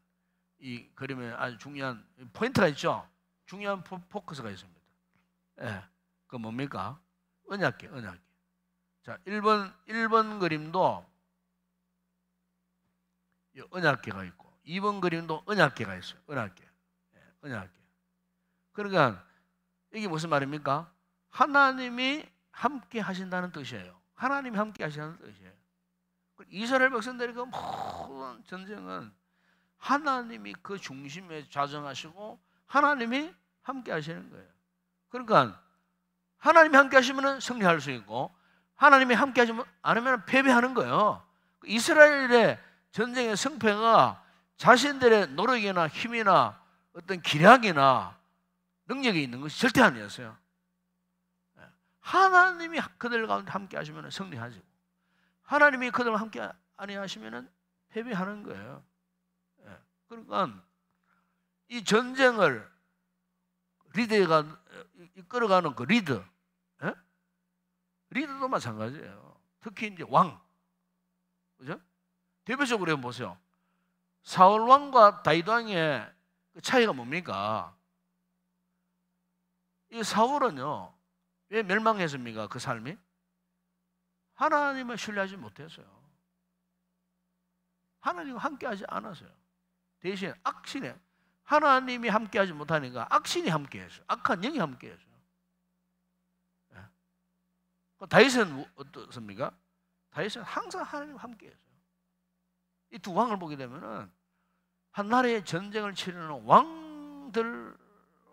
이 그림에 아주 중요한 포인트가 있죠. 중요한 포커스가 있습니다. 예, 그 뭡니까? 언약궤, 언약궤. 자, 1번 그림도 언약궤가 있고, 2번 그림도 언약궤가 있어요. 언약궤, 예, 언약궤. 그러니까 이게 무슨 말입니까? 하나님이 함께 하신다는 뜻이에요. 하나님이 함께 하신다는 뜻이에요. 이스라엘 백성들의 그 모든 전쟁은 하나님이 그 중심에 좌정하시고 하나님이 함께 하시는 거예요. 그러니까 하나님이 함께 하시면 승리할 수 있고, 하나님이 함께 하지 않으면 패배하는 거예요. 이스라엘의 전쟁의 승패가 자신들의 노력이나 힘이나 어떤 기량이나 능력이 있는 것이 절대 아니었어요. 하나님이 그들 가운데 함께 하시면 승리하죠. 하나님이 그들과 함께 아니하시면 패배하는 거예요. 그러니까 이 전쟁을 리더가 이끌어가는 그 리더, 리더도 마찬가지예요. 특히 이제 왕, 그죠? 대표적으로 보세요. 사울 왕과 다윗 왕의 그 차이가 뭡니까? 이 사울은요, 왜 멸망했습니까? 그 삶이 하나님을 신뢰하지 못했어요. 하나님과 함께하지 않았어요. 대신 악신에 하나님이 함께하지 못하니까 악신이 함께했어요. 악한 영이 함께했어요. 다윗은 어떻습니까? 다윗은 항상 하나님과 함께했어요. 이 두 왕을 보게 되면은 한 나라의 전쟁을 치르는 왕들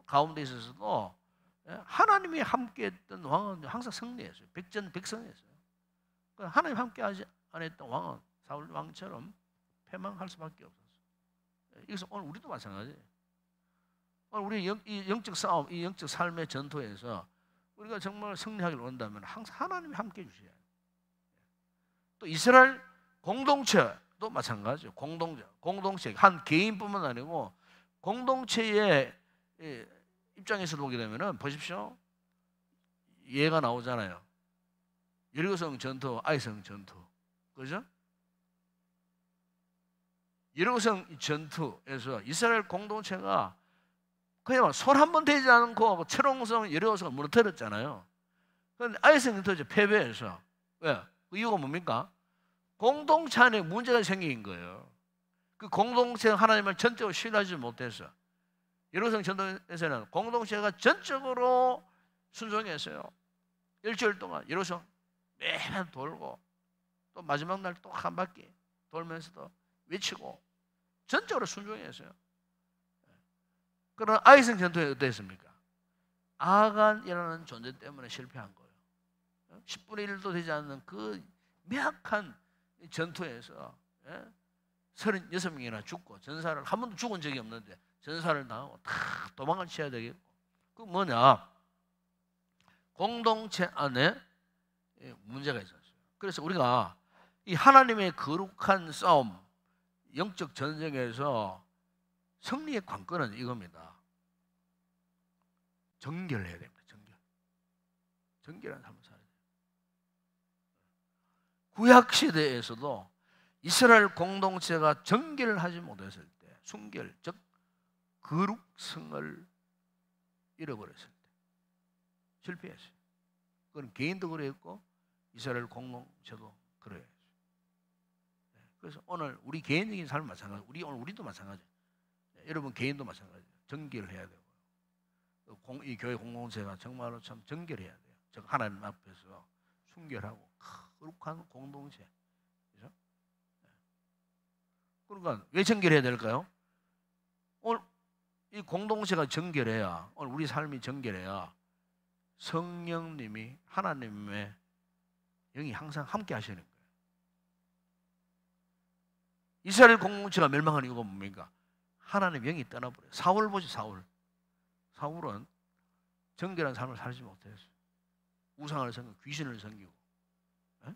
가운데 있어서도 하나님이 함께했던 왕은 항상 승리했어요. 백전백승했어요. 하나님 함께하지 않았던 왕은 사울 왕처럼 패망할 수밖에 없었어요. 이것은 오늘 우리도 마찬가지예요. 오늘 우리 이 영적 싸움, 이 영적 삶의 전투에서 우리가 정말 승리하기를 원한다면 항상 하나님이 함께 해주셔야 해요. 또 이스라엘 공동체도 마찬가지죠. 공동체 한 개인뿐만 아니고 공동체의 입장에서 보게 되면은 보십시오. 예가 나오잖아요. 여리고성 전투, 아이성 전투, 그죠? 여리고성 전투에서 이스라엘 공동체가 그냥 손 한 번 대지 않고 철옹성 여리고성을 무너뜨렸잖아요. 그런데 아이성 전투에서 패배해서 왜? 그 이유가 뭡니까? 공동체 안에 문제가 생긴 거예요. 그 공동체가 하나님을 전적으로 신뢰하지 못해서 여리고성 전투에서는 공동체가 전적으로 순종했어요. 일주일 동안 여리고성 매번 돌고 또 마지막 날 또 한 바퀴 돌면서도 외치고 전적으로 순종했어요. 그러나 아이성 전투에 어땠습니까? 아간이라는 존재 때문에 실패한 거예요. 10분의 1도 되지 않는 그 명확한 전투에서 36명이나 죽고 전사를 한 번도 죽은 적이 없는데 전사를 당하고 다 도망을 쳐야 되겠고, 그 뭐냐? 공동체 안에 문제가 있었어요. 그래서 우리가 이 하나님의 거룩한 싸움, 영적 전쟁에서 승리의 관건은 이겁니다. 정결해야 됩니다. 정결한 삶을 살아야 돼요. 구약 시대에서도 이스라엘 공동체가 정결을 하지 못했을 때, 순결, 즉 거룩성을 잃어버렸을 때 실패했어요. 그건 개인도 그랬고 이스라엘 공동체도 그래요. 그래서 오늘 우리 개인적인 삶 마찬가지. 우리도 마찬가지. 여러분 개인도 마찬가지. 정결을 해야 되고, 이 교회 공동체가 정말로 참 정결해야 돼요. 즉 하나님 앞에서 순결하고 거룩한 공동체. 그렇죠? 그러니까 왜 정결해야 될까요? 오늘 이 공동체가 정결해야, 오늘 우리 삶이 정결해야 성령님이, 하나님의 영이 항상 함께 하시는 거예요. 이스라엘 공동체가 멸망한 이유가 뭡니까? 하나님 영이 떠나버려요. 사울 보지, 사울. 사울은 정결한 삶을 살지 못했어요. 우상을 섬기고 귀신을 섬기고, 에?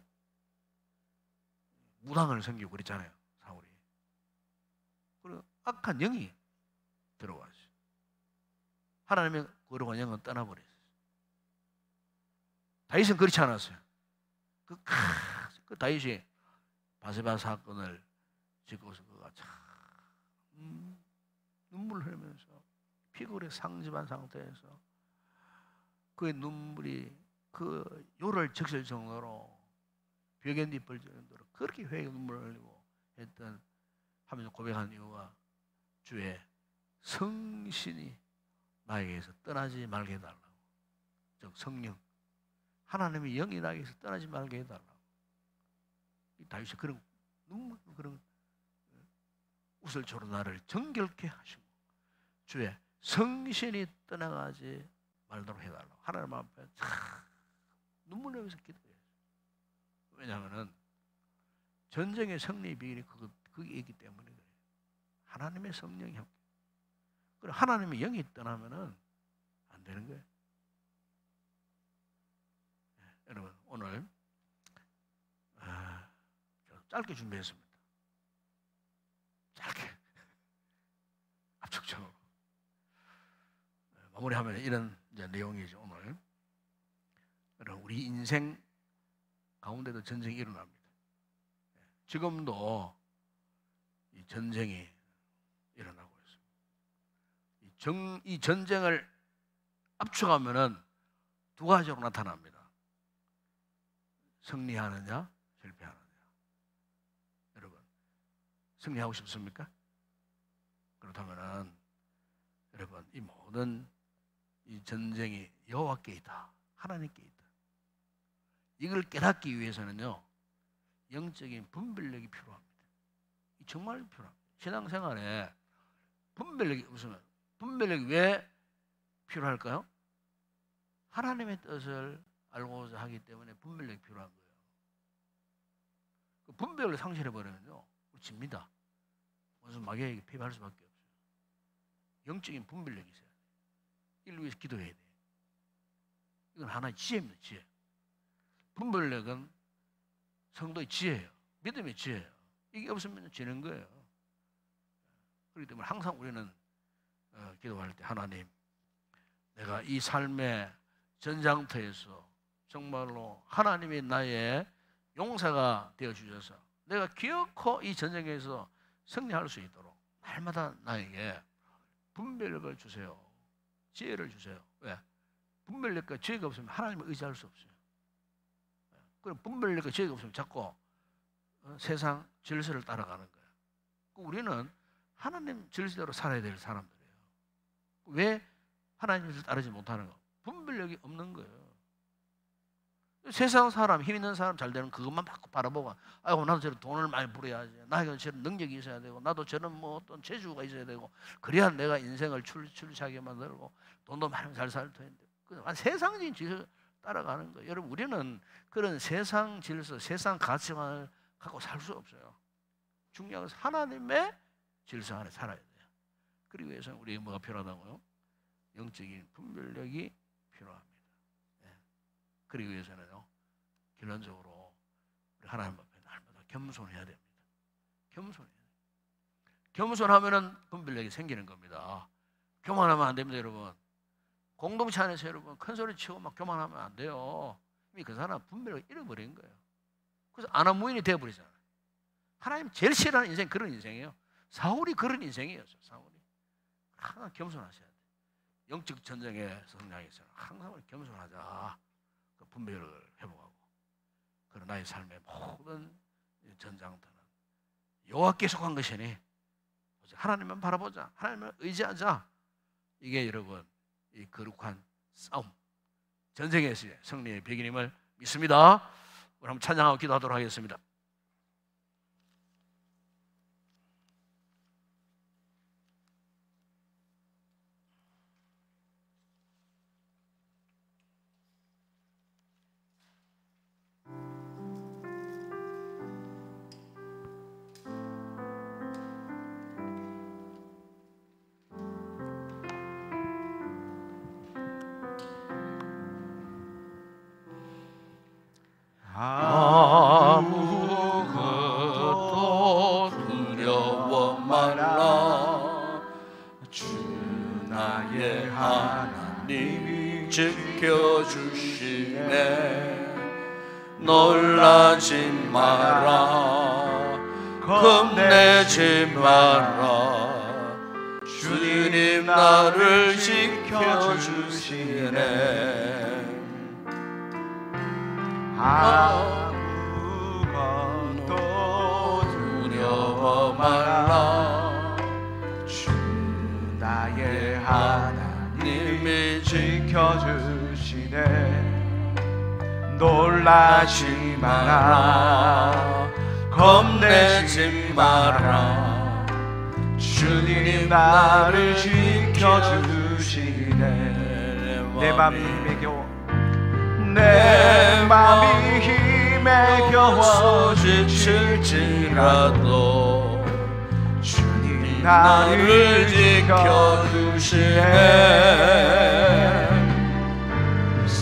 무당을 섬기고 그랬잖아요, 사울이. 그리고 악한 영이 들어왔어요. 하나님의 거룩한 영은 떠나버렸어요. 다윗은 그렇지 않았어요. 그 다윗이 바세바 사건을 짓고서 그가 참 눈물을 흘리면서 피골에 상집한 상태에서 그의 눈물이 그 요를 적실 정도로 벽에 잎을 정도로 그렇게 회개 눈물을 흘리고 했던 하면서 고백한 이유가 주의 성신이 나에게서 떠나지 말게 해달라고. 즉 성령, 하나님의 영이 나에게서 떠나지 말게 해달라고. 이 다윗이 그런 눈물, 그런 우슬초로 나를 정결케 하시고 주의 성신이 떠나가지 말도록 해달라고. 하나님 앞에 눈물 흘리면서 기도해요. 왜냐하면 전쟁의 승리 비결이 그게 있기 때문에 그래요. 하나님의 성령이 함께. 그리고 하나님의 영이 떠나면은 안 되는 거예요. 네, 여러분 오늘 짧게 준비했습니다. 짧게 압축적으로 마무리하면 이런 이제 내용이죠. 오늘 여러분 우리 인생 가운데도 전쟁이 일어납니다. 지금도 이 전쟁이 일어나고 있습니다. 이 전쟁을 압축하면은 두 가지로 나타납니다. 승리하느냐, 실패하느냐. 여러분, 승리하고 싶습니까? 그렇다면은 여러분 이 모든 이 전쟁이 여호와께 있다, 하나님께 있다. 이걸 깨닫기 위해서는요, 영적인 분별력이 필요합니다. 정말 필요합니다. 신앙생활에 분별력이 없으면, 분별력이 왜 필요할까요? 하나님의 뜻을 알고자 하기 때문에 분별력이 필요한 거예요. 그 분별을 상실해버리면요, 집니다. 무슨 마귀에게 패배할 수밖에 없어요. 영적인 분별력이 있어야 돼요. 이를 위해서 기도해야 돼요. 이건 하나의 지혜입니다, 지혜. 분별력은 성도의 지혜예요. 믿음의 지혜예요. 이게 없으면 지는 거예요. 그렇기 때문에 항상 우리는 기도할 때 하나님, 내가 이 삶의 전장터에서 정말로 하나님이 나의 용사가 되어주셔서 내가 기어코 이 전쟁에서 승리할 수 있도록 날마다 나에게 분별력을 주세요. 지혜를 주세요. 왜? 분별력과 지혜가 없으면 하나님을 의지할 수 없어요. 그럼 분별력과 지혜가 없으면 자꾸 세상 질서를 따라가는 거예요. 우리는 하나님 질서대로 살아야 될 사람들이에요. 왜 하나님 질서를 따르지 못하는 거? 분별력이 없는 거예요. 세상 사람, 힘 있는 사람 잘 되는 그것만 바라보고, 아이고 나도 저런 돈을 많이 벌어야지, 나에게 저런 능력이 있어야 되고, 나도 저런 뭐 어떤 재주가 있어야 되고, 그래야 내가 인생을 출세하게 만들고 돈도 많이 잘 살 텐데, 세상적인 질서 따라가는 거예요. 여러분, 우리는 그런 세상 질서, 세상 가치관을 갖고 살 수 없어요. 중요한 것은 하나님의 질서 안에 살아야 돼요. 그러기 위해서는 우리에게 뭐가 필요하다고요? 영적인 분별력이 필요합니다. 그러기 위해서는요, 결론적으로 우리 하나님 앞에 날마다 겸손해야 됩니다. 겸손해야 돼요. 겸손하면은 분별력이 생기는 겁니다. 교만하면 안 됩니다, 여러분. 공동체 안에서 여러분 큰 소리 치고 막 교만하면 안 돼요. 이미 그 사람 분별력을 잃어버린 거예요. 그래서 아나무인이 되어버리잖아요. 하나님 제일 싫어하는 인생 그런 인생이에요. 사울이 그런 인생이었어요. 사울이 항상 겸손하셔야 돼요. 영적 전쟁의 성장에서는 항상 우리 겸손하자. 그 분별력을 회복하고, 그러나 나의 삶의 모든 전장터는 여호와께 속한 것이니 하나님만 바라보자, 하나님을 의지하자. 이게 여러분 이 거룩한 싸움, 전쟁에서의 승리의 비결임을 믿습니다. 우리 한번 찬양하고 기도하도록 하겠습니다. 아무것도 두려워 말라. 주 나의 하나님이 지켜주시네. 놀라지 마라, 겁내지 마라. 주님 나를 지켜주시네. 아무것도 두려워 말라. 주 나의 하나님이 지켜주시네. 놀라지 마라, 겁내지 마라. 주님 나를 지켜주시네. 내 맘이 힘에 겨워, 내 맘이 힘에 겨워 지칠지라도 주님 나를 지켜주시네.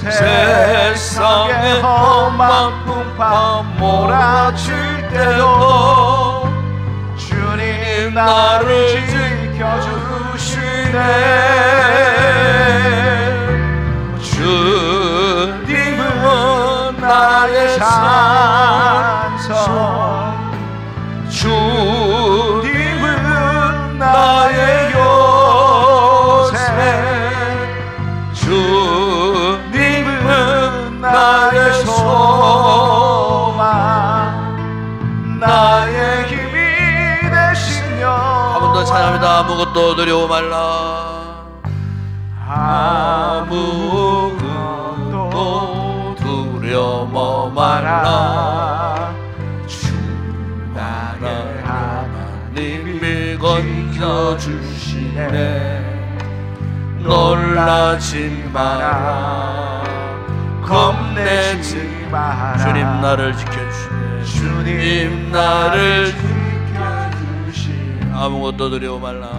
세상의 험한 풍파 몰아칠 때도 주님 나를 지켜주시네. 주님은 나의 산성, 주님은 나의 요새, 주님은 나의 소망, 나의 힘이 되시며. 한 번 더 찬양합니다. 아무것도 두려워 말라. 아무것도 두려워 말라. 주 나의 하나님이 건져주시네. 놀라지 마라, 겁내지 마라. 주님 나를 지켜주시네. 주님 나를 지켜주시네. 아무것도 두려워 말라.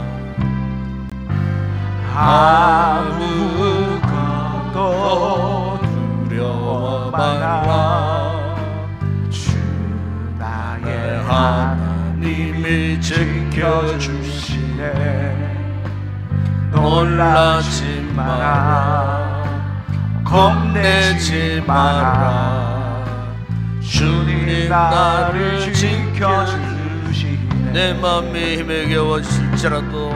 아무것도 두려워 말라. 주 나의 하나님이 지켜주시네. 놀라지 마라, 겁내지 마라. 주님 나를 지켜주시네. 내 맘이 힘에 겨워질지라도,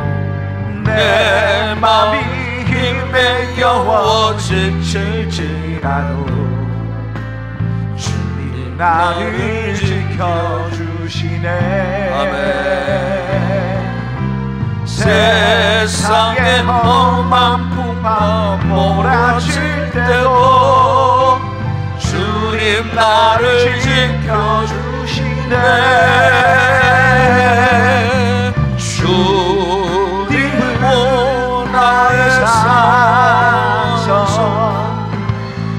내 맘이 힘에 겨워 지칠지라도 주님 나를 지켜주시네. 아멘. 세상의 험한 풍파 몰아칠 때도 주님 나를 지켜주시네. 주님은 나의 산성,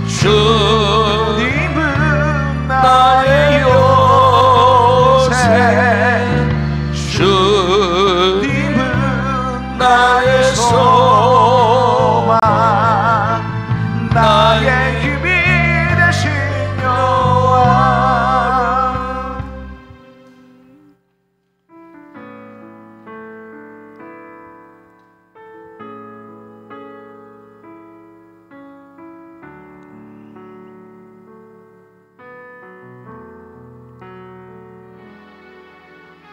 주님은 나의 요새, 주님은 나의 소망, 나의 힘이 되신 여호와.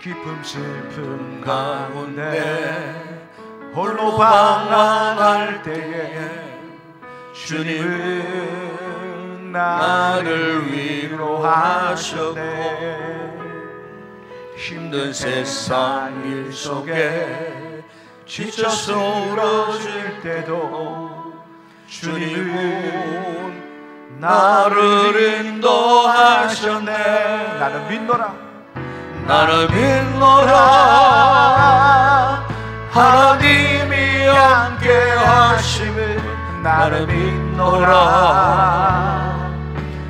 깊음 슬픔 가운데 홀로 방황할 때에 주님은 나를 위로하셨네. 힘든 세상 일 속에 지쳐 쓰러질 때도 주님은 나를 인도하셨네. 나는 믿노라. 나는 믿노라. 하나님이 함께 하심을 나는 믿노라.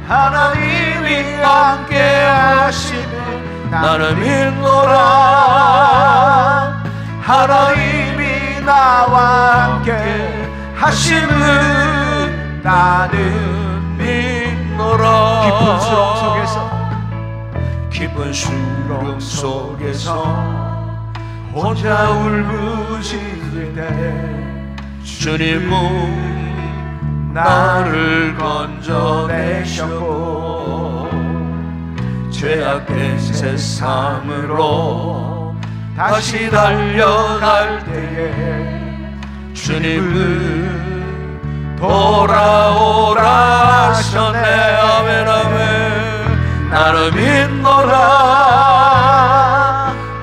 하나님이 함께 하심을 나는 믿노라. 하나님이 나와 함께 하심을 나는 믿노라. 깊은 수렁 속에서 깊은 수렁 속에서 혼자 울부짖을 때 주님은 나를 건져내셨고 죄악된 세상으로 다시 달려갈 때에 주님은 돌아오라 하셨네. 아멘 아멘. 나를 믿노라.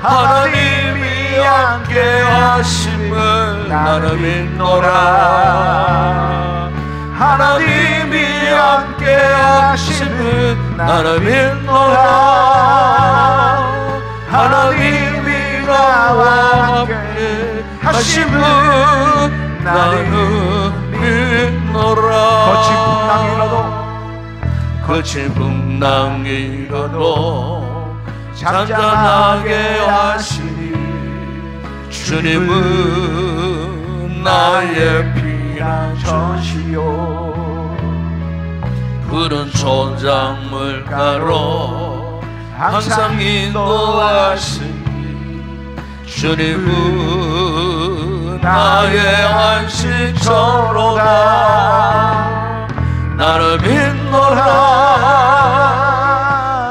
하나님이 함께 하심을 나를 믿노라. 하나님이 함께 하심을 나를 믿노라. 하나님이 나와 함께 하심을 나는 믿노라. 거친 풍랑이라도 잔잔하게 하시니 주님은 나의 피난처시요. 푸른 초장물가로 항상 인도하시니 주님은 나의 안식처로다. 나를 믿노라.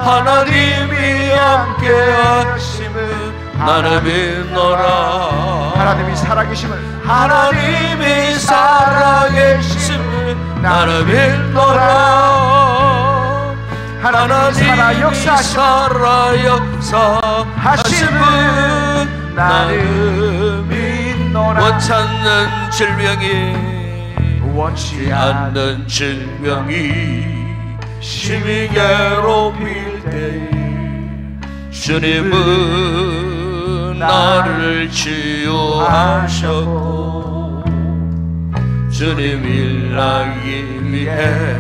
하나님이 함께 하심을 나를 믿노라. 하나님이 살아계심을 하나님이 살아계심을 나를 믿노라. 하나님이 살아 역사하심을 나를 믿노라. 원찮는 질병이 원치 않는 질병이 심히 괴롭힐 때에 주님은 나를 치유하셨고 주님 일하기 위해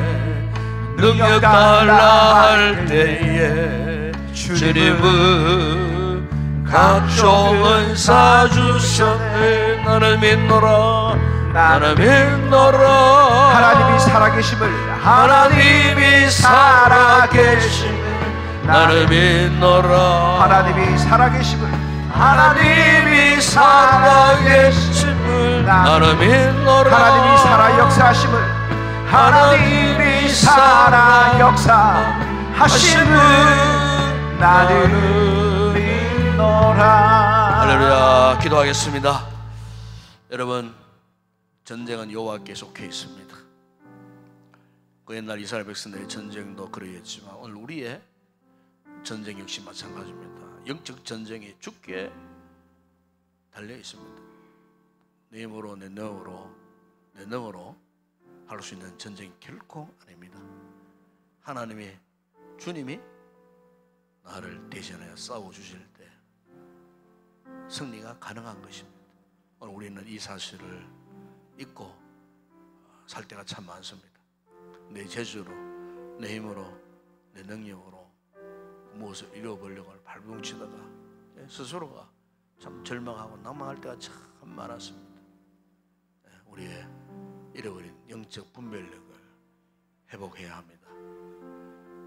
능력 달라 할 때에 주님은 각종 은사 주셨네. 나를 믿노라. 나를 믿노라. 하나님이 살아계심을 하나님이 살아계심을 나를 믿노라. 하나님이 살아계심을 하나님이 살아계심을 나를 믿노라. 하나님이 살아 역사하심을 하나님이 살아 역사하심을 나는 믿노라. 할렐루야. 기도하겠습니다. 여러분, 전쟁은 여호와께 속해 있습니다. 그 옛날 이스라엘 백성들의 전쟁도 그러했지만 오늘 우리의 전쟁 역시 마찬가지입니다. 영적 전쟁이 죽게 달려 있습니다. 내 힘으로 내 능으로 할 수 있는 전쟁이 결코 아닙니다. 하나님이 주님이 나를 대신하여 싸워주실 때 승리가 가능한 것입니다. 오늘 우리는 이 사실을 잊고 살 때가 참 많습니다. 내 재주로, 내 힘으로, 내 능력으로 무엇을 이루어보려고 발버둥치다가 스스로가 참 절망하고 낭망할 때가 참 많았습니다. 우리의 잃어버린 영적 분별력을 회복해야 합니다.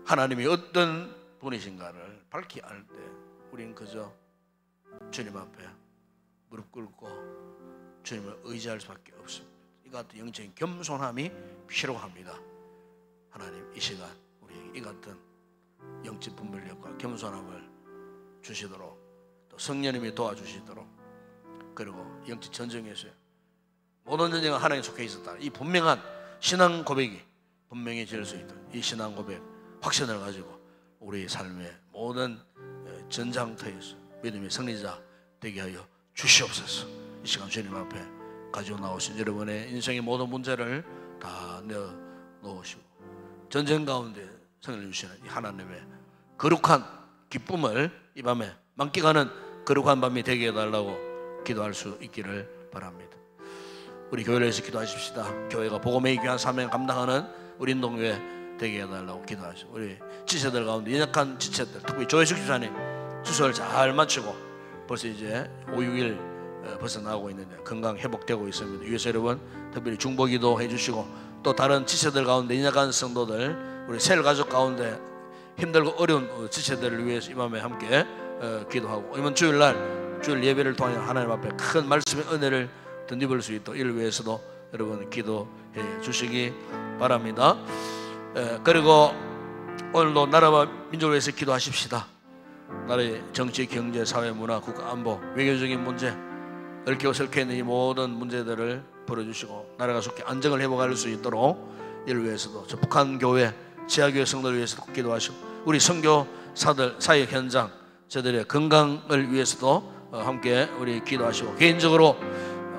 하나님이 어떤 분이신가를 밝히 알 때 우리는 그저 주님 앞에 무릎 꿇고 주님을 의지할 수밖에 없습니다. 이 같은 영적인 겸손함이 필요합니다. 하나님 이 시간 우리에게 이 같은 영적 분별력과 겸손함을 주시도록 또 성령님이 도와주시도록 그리고 영적 전쟁에서 모든 전쟁은 하나님에 속해 있었다. 이 분명한 신앙 고백이 분명해질 수 있도록 이 신앙 고백 확신을 가지고 우리의 삶의 모든 전장터에서 믿음의 승리자 되게 하여 주시옵소서. 이 시간 주님 앞에 가지고 나오신 여러분의 인생의 모든 문제를 다 내어놓으시고 전쟁 가운데 승리를 주시는 이 하나님의 거룩한 기쁨을 이 밤에 만끽하는 거룩한 밤이 되게 해달라고 기도할 수 있기를 바랍니다. 우리 교회를 위해서 기도하십시다. 교회가 복음의 귀한 사명 감당하는 우리 인동교회 되게 해달라고 기도하시고, 우리 지체들 가운데 연약한 지체들, 특히 조혜숙 집사님 주소를 잘 마치고 벌써 이제 5-6일 벌써 나오고 있는데 건강 회복되고 있습니다. 위에서 여러분 특별히 중보기도 해주시고, 또 다른 지체들 가운데 연약한 성도들, 우리 셀 가족 가운데 힘들고 어려운 지체들을 위해서 이 밤에 함께 기도하고, 이번 주일날 주일 예배를 통해 하나님 앞에 큰 말씀의 은혜를 덧입을 수 있도록 이를 위해서도 여러분 기도해 주시기 바랍니다. 그리고 오늘도 나라와 민족을 위해서 기도하십시다. 나라의 정치, 경제, 사회, 문화, 국가 안보, 외교적인 문제, 얽히고 설켜 있는 이 모든 문제들을 풀어주시고 나라가 속히 안정을 회복할 수 있도록 이를 위해서도 저 북한 교회, 지하교회 성도를 위해서도 기도하시고, 우리 선교사들 사역 현장 저들의 건강을 위해서도 함께 우리 기도하시고, 개인적으로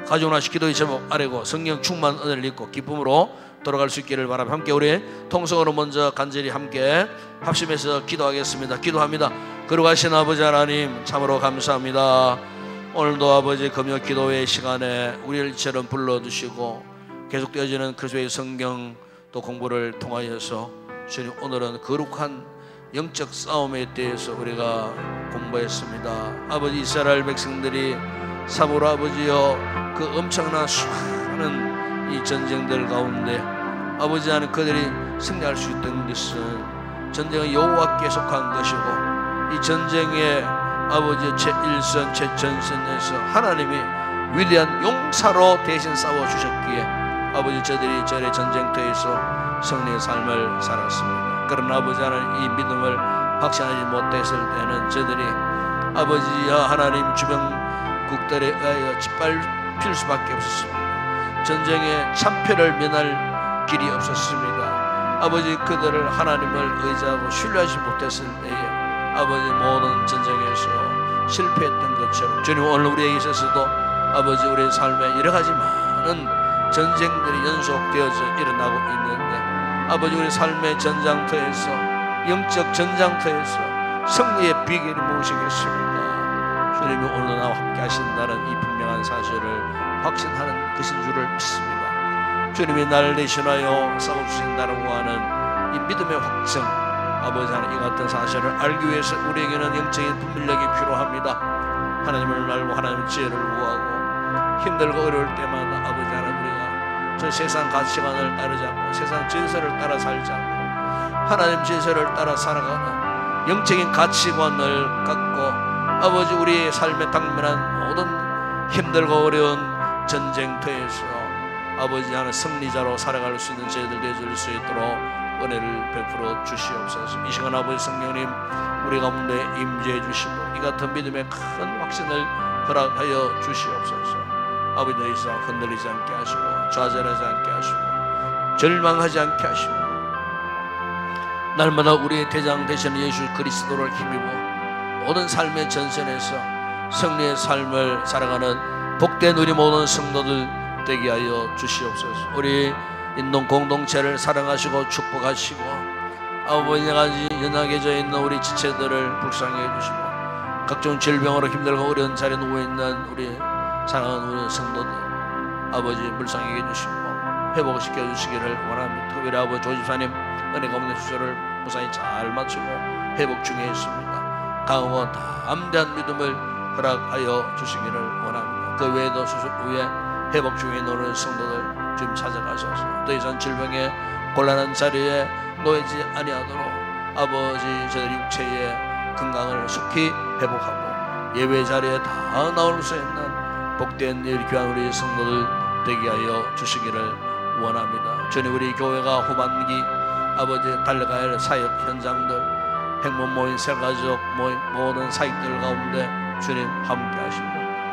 가지고 나신 기도의 제목 아래고 성령 충만 은혜를 입고 기쁨으로 돌아갈 수 있기를 바랍니다. 함께 우리 통성으로 먼저 간절히 함께 합심해서 기도하겠습니다. 기도합니다. 거룩하신 아버지 하나님, 참으로 감사합니다. 오늘도 아버지 금요 기도회 시간에 우리를 이처럼 불러주시고 계속되어지는 그리스도의 성경 또 공부를 통하여서 주님, 오늘은 거룩한 영적 싸움에 대해서 우리가 공부했습니다. 아버지, 이스라엘 백성들이 사모로 아버지여 그 엄청난 수많은 이 전쟁들 가운데 아버지 하나님 그들이 승리할 수 있던 것은 전쟁은 여호와께 속한 것이고, 이 전쟁의 아버지 제1선 제 전선에서 하나님이 위대한 용사로 대신 싸워주셨기에 아버지 저들이 저의 전쟁터에서 승리의 삶을 살았습니다. 그러나 아버지 하나님 이 믿음을 확신하지 못했을 때는 저들이 아버지야 하나님 주변국들에 의하여 짓밟힐 수밖에 없었습니다. 전쟁의 참패를 면할 길이 없었습니다. 아버지 그들을 하나님을 의지하고 신뢰하지 못했을 때에 아버지 모든 전쟁에서 실패했던 것처럼 주님, 오늘 우리에게 있어서도 아버지 우리의 삶에 여러가지 많은 전쟁들이 연속되어서 일어나고 있는데 아버지 우리 삶의 전장터에서, 영적 전장터에서 승리의 비결이 무엇이겠습니까? 주님이 오늘 나와 함께 하신다는 이 분명한 사실을 확신하는 것인 줄을 믿습니다. 주님이 나를 대신하여 싸워주신다라고 하는 이 믿음의 확정, 아버지 하나님 이 같은 사실을 알기 위해서 우리에게는 영적인 분별력이 필요합니다. 하나님을 알고 하나님의 지혜를 구하고 힘들고 어려울 때마다 아버지 하나님 우리가 저 세상 가치관을 따르지 않고 세상 질서를 따라 살지 않고 하나님 질서를 따라 살아가는 영적인 가치관을 갖고 아버지 우리의 삶에 당면한 모든 힘들고 어려운 전쟁터에서 아버지 하나님 승리자로 살아갈 수 있는 저희들 되어줄 수 있도록 은혜를 베풀어 주시옵소서. 이 시간 아버지 성령님 우리 가운데 임재해 주시고 이 같은 믿음의 큰 확신을 허락하여 주시옵소서. 아버지 더 이상 흔들리지 않게 하시고 좌절하지 않게 하시고 절망하지 않게 하시고 날마다 우리의 대장 되시는 예수 그리스도를 힘입어 모든 삶의 전선에서 승리의 삶을 살아가는 복된 우리 모든 성도들 되게 하여 주시옵소서. 우리 인동 공동체를 사랑하시고 축복하시고 아버지 가지 연약해져 있는 우리 지체들을 불쌍히 해주시고 각종 질병으로 힘들고 어려운 자리에 누워있는 우리 사랑하는 우리 성도들 아버지 불쌍히 해주시고 회복시켜 주시기를 원합니다. 특별히 아버지 조집사님 은혜가 없는 주소를 무사히 잘 마치고 회복 중에 있습니다. 강하고 담대한 믿음을 허락하여 주시기를 원합니다. 그 외에도 수술 후에 회복 중에 있는 우리 성도들 주님 찾아가셔서 더 이상 질병의 곤란한 자리에 놓이지 아니하도록 아버지 저희 육체의 건강을 속히 회복하고 예배 자리에 다 나올 수 있는 복된 일 귀한 우리 성도들 되게 하여 주시기를 원합니다. 주님 우리 교회가 후반기 아버지 달려가야 할 사역 현장들 행문 모임 새가족 모임 모든 사역들 가운데 주님 함께 하시고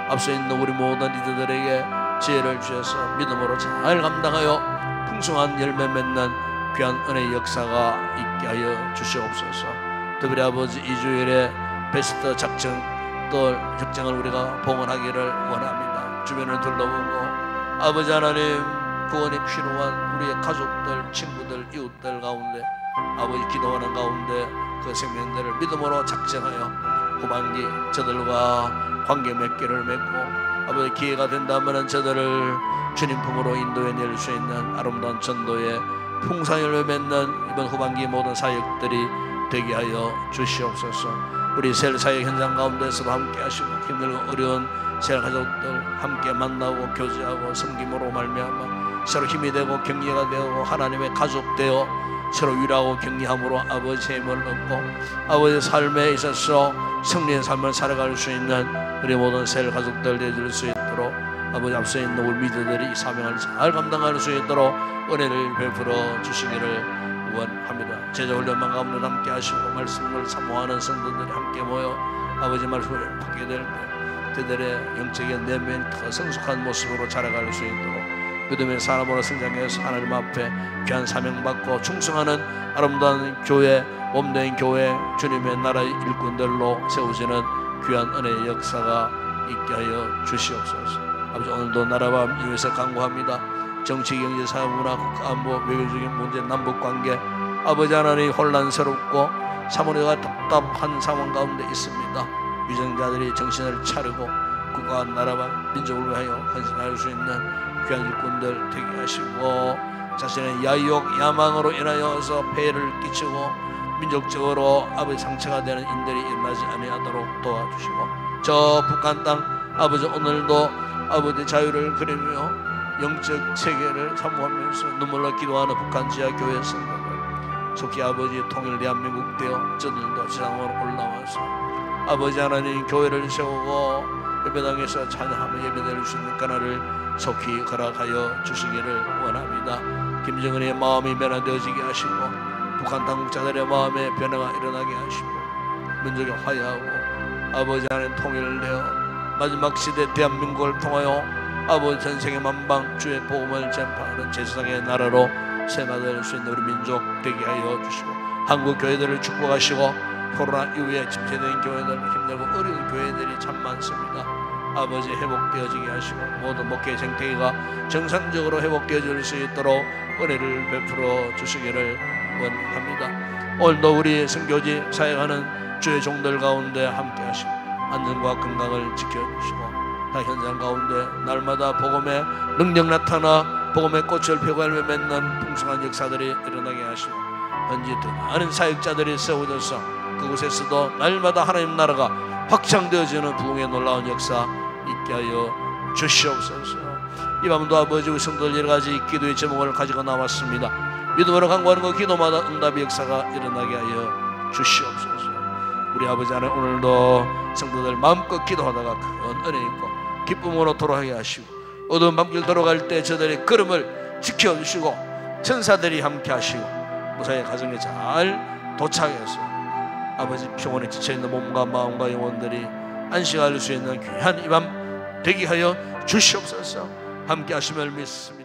앞서 있는 우리 모든 리더들에게 지혜를 주셔서 믿음으로 잘 감당하여 풍성한 열매 맺는 귀한 은혜의 역사가 있게 하여 주시옵소서. 특별히 아버지 이 주일에 베스트 작정을 우리가 봉헌하기를 원합니다. 주변을 둘러보고 아버지 하나님, 구원이 필요한 우리의 가족들, 친구들, 이웃들 가운데 아버지 기도하는 가운데 그 생명들을 믿음으로 작정하여 후반기 저들과 관계 맺기를 맺고 아버지 기회가 된다면 저들을 주님 품으로 인도해 낼 수 있는 아름다운 전도의 풍성을 맺는 이번 후반기 모든 사역들이 되게 하여 주시옵소서. 우리 셀 사역 현장 가운데서도 함께 하시고 힘들고 어려운 셀 가족들 함께 만나고 교제하고 섬김으로 말미암아 서로 힘이 되고 격려가 되고 하나님의 가족 되어 서로 위로하고 격려함으로 아버지의 힘을 얻고 아버지의 삶에 있어서 승리의 삶을 살아갈 수 있는 우리 모든 셀 가족들 되어줄 수 있도록 아버지 앞서 있는 우리 미드들이 이 사명을 잘 감당할 수 있도록 은혜를 베풀어 주시기를 원합니다. 제자훈련만 가운데 함께 하시고 말씀을 사모하는 성도들이 함께 모여 아버지 말씀을 받게 될 때 그들의 영적인 내면이 더 성숙한 모습으로 자라갈 수 있도록 믿음의 사람으로 성장해서 하나님 앞에 귀한 사명받고 충성하는 아름다운 교회, 몸된 교회, 주님의 나라의 일꾼들로 세워지는 귀한 은혜의 역사가 있게 하여 주시옵소서. 아버지 오늘도 나라와 민주에서 간구합니다. 정치, 경제, 사회, 문화, 국가 안보, 외교적인 문제, 남북관계 아버지 하나님 혼란스럽고 사모니가 답답한 상황 가운데 있습니다. 위정자들이 정신을 차리고 국가와 나라와 민족을 위하여 헌신할 수 있는 귀한 일꾼들 되게 하시고 자신의 야욕, 야망으로 인하여서 폐해를 끼치고 민족적으로 아버지 상처가 되는 인들이 일어나지 아니하도록 도와주시고 저 북한 땅 아버지 오늘도 아버지 자유를 그리며 영적 세계를 사모하면서 눈물로 기도하는 북한 지하 교회 성도들 속히 아버지 통일 대한민국 되어 저들도 지상으로 올라와서 아버지 하나님 교회를 세우고 예배당에서 찬양하며 예배드릴 수 있는 까나를 속히 허락하여 주시기를 원합니다. 김정은의 마음이 변화되어지게 하시고 북한 당국자들의 마음에 변화가 일어나게 하시고 민족의 화해하고 아버지 하나님 통일을 내어 마지막 시대 대한민국을 통하여 아버지 전세계 만방 주의 복음을 전파하는 제사장의 나라로 세마될 수 있는 우리 민족 되게 하여 주시고 한국 교회들을 축복하시고 코로나 이후에 침체된 교회들 힘들고 어려운 교회들이 참 많습니다. 아버지 회복되어지게 하시고 모든 목회 생태계가 정상적으로 회복되어질 수 있도록 은혜를 베풀어 주시기를 원합니다. 오늘도 우리 선교지 사역하는 주의 종들 가운데 함께 하시고 안전과 건강을 지켜주시고 다 현장 가운데 날마다 복음의 능력 나타나 복음의 꽃을 펴고 열매 맺는 풍성한 역사들이 일어나게 하시고 현지 더 많은 사역자들이 세워져서 그곳에서도 날마다 하나님 나라가 확장되어지는 부흥의 놀라운 역사 있게 하여 주시옵소서. 이 밤도 아버지 우리 성도들 여러가지 기도의 제목을 가지고 나왔습니다. 믿음으로 간구하는 그 기도마다 응답의 역사가 일어나게 하여 주시옵소서. 우리 아버지 하나님 오늘도 성도들 마음껏 기도하다가 큰 은혜 있고 기쁨으로 돌아가게 하시고 어두운 밤길 돌아갈 때 저들의 걸음을 지켜주시고 천사들이 함께 하시고 무사히 가정에 잘 도착해서 아버지 평온에 지쳐있는 몸과 마음과 영혼들이 안식할 수 있는 귀한 이 밤 되게 하여 주시옵소서. 함께 하심을 믿습니다.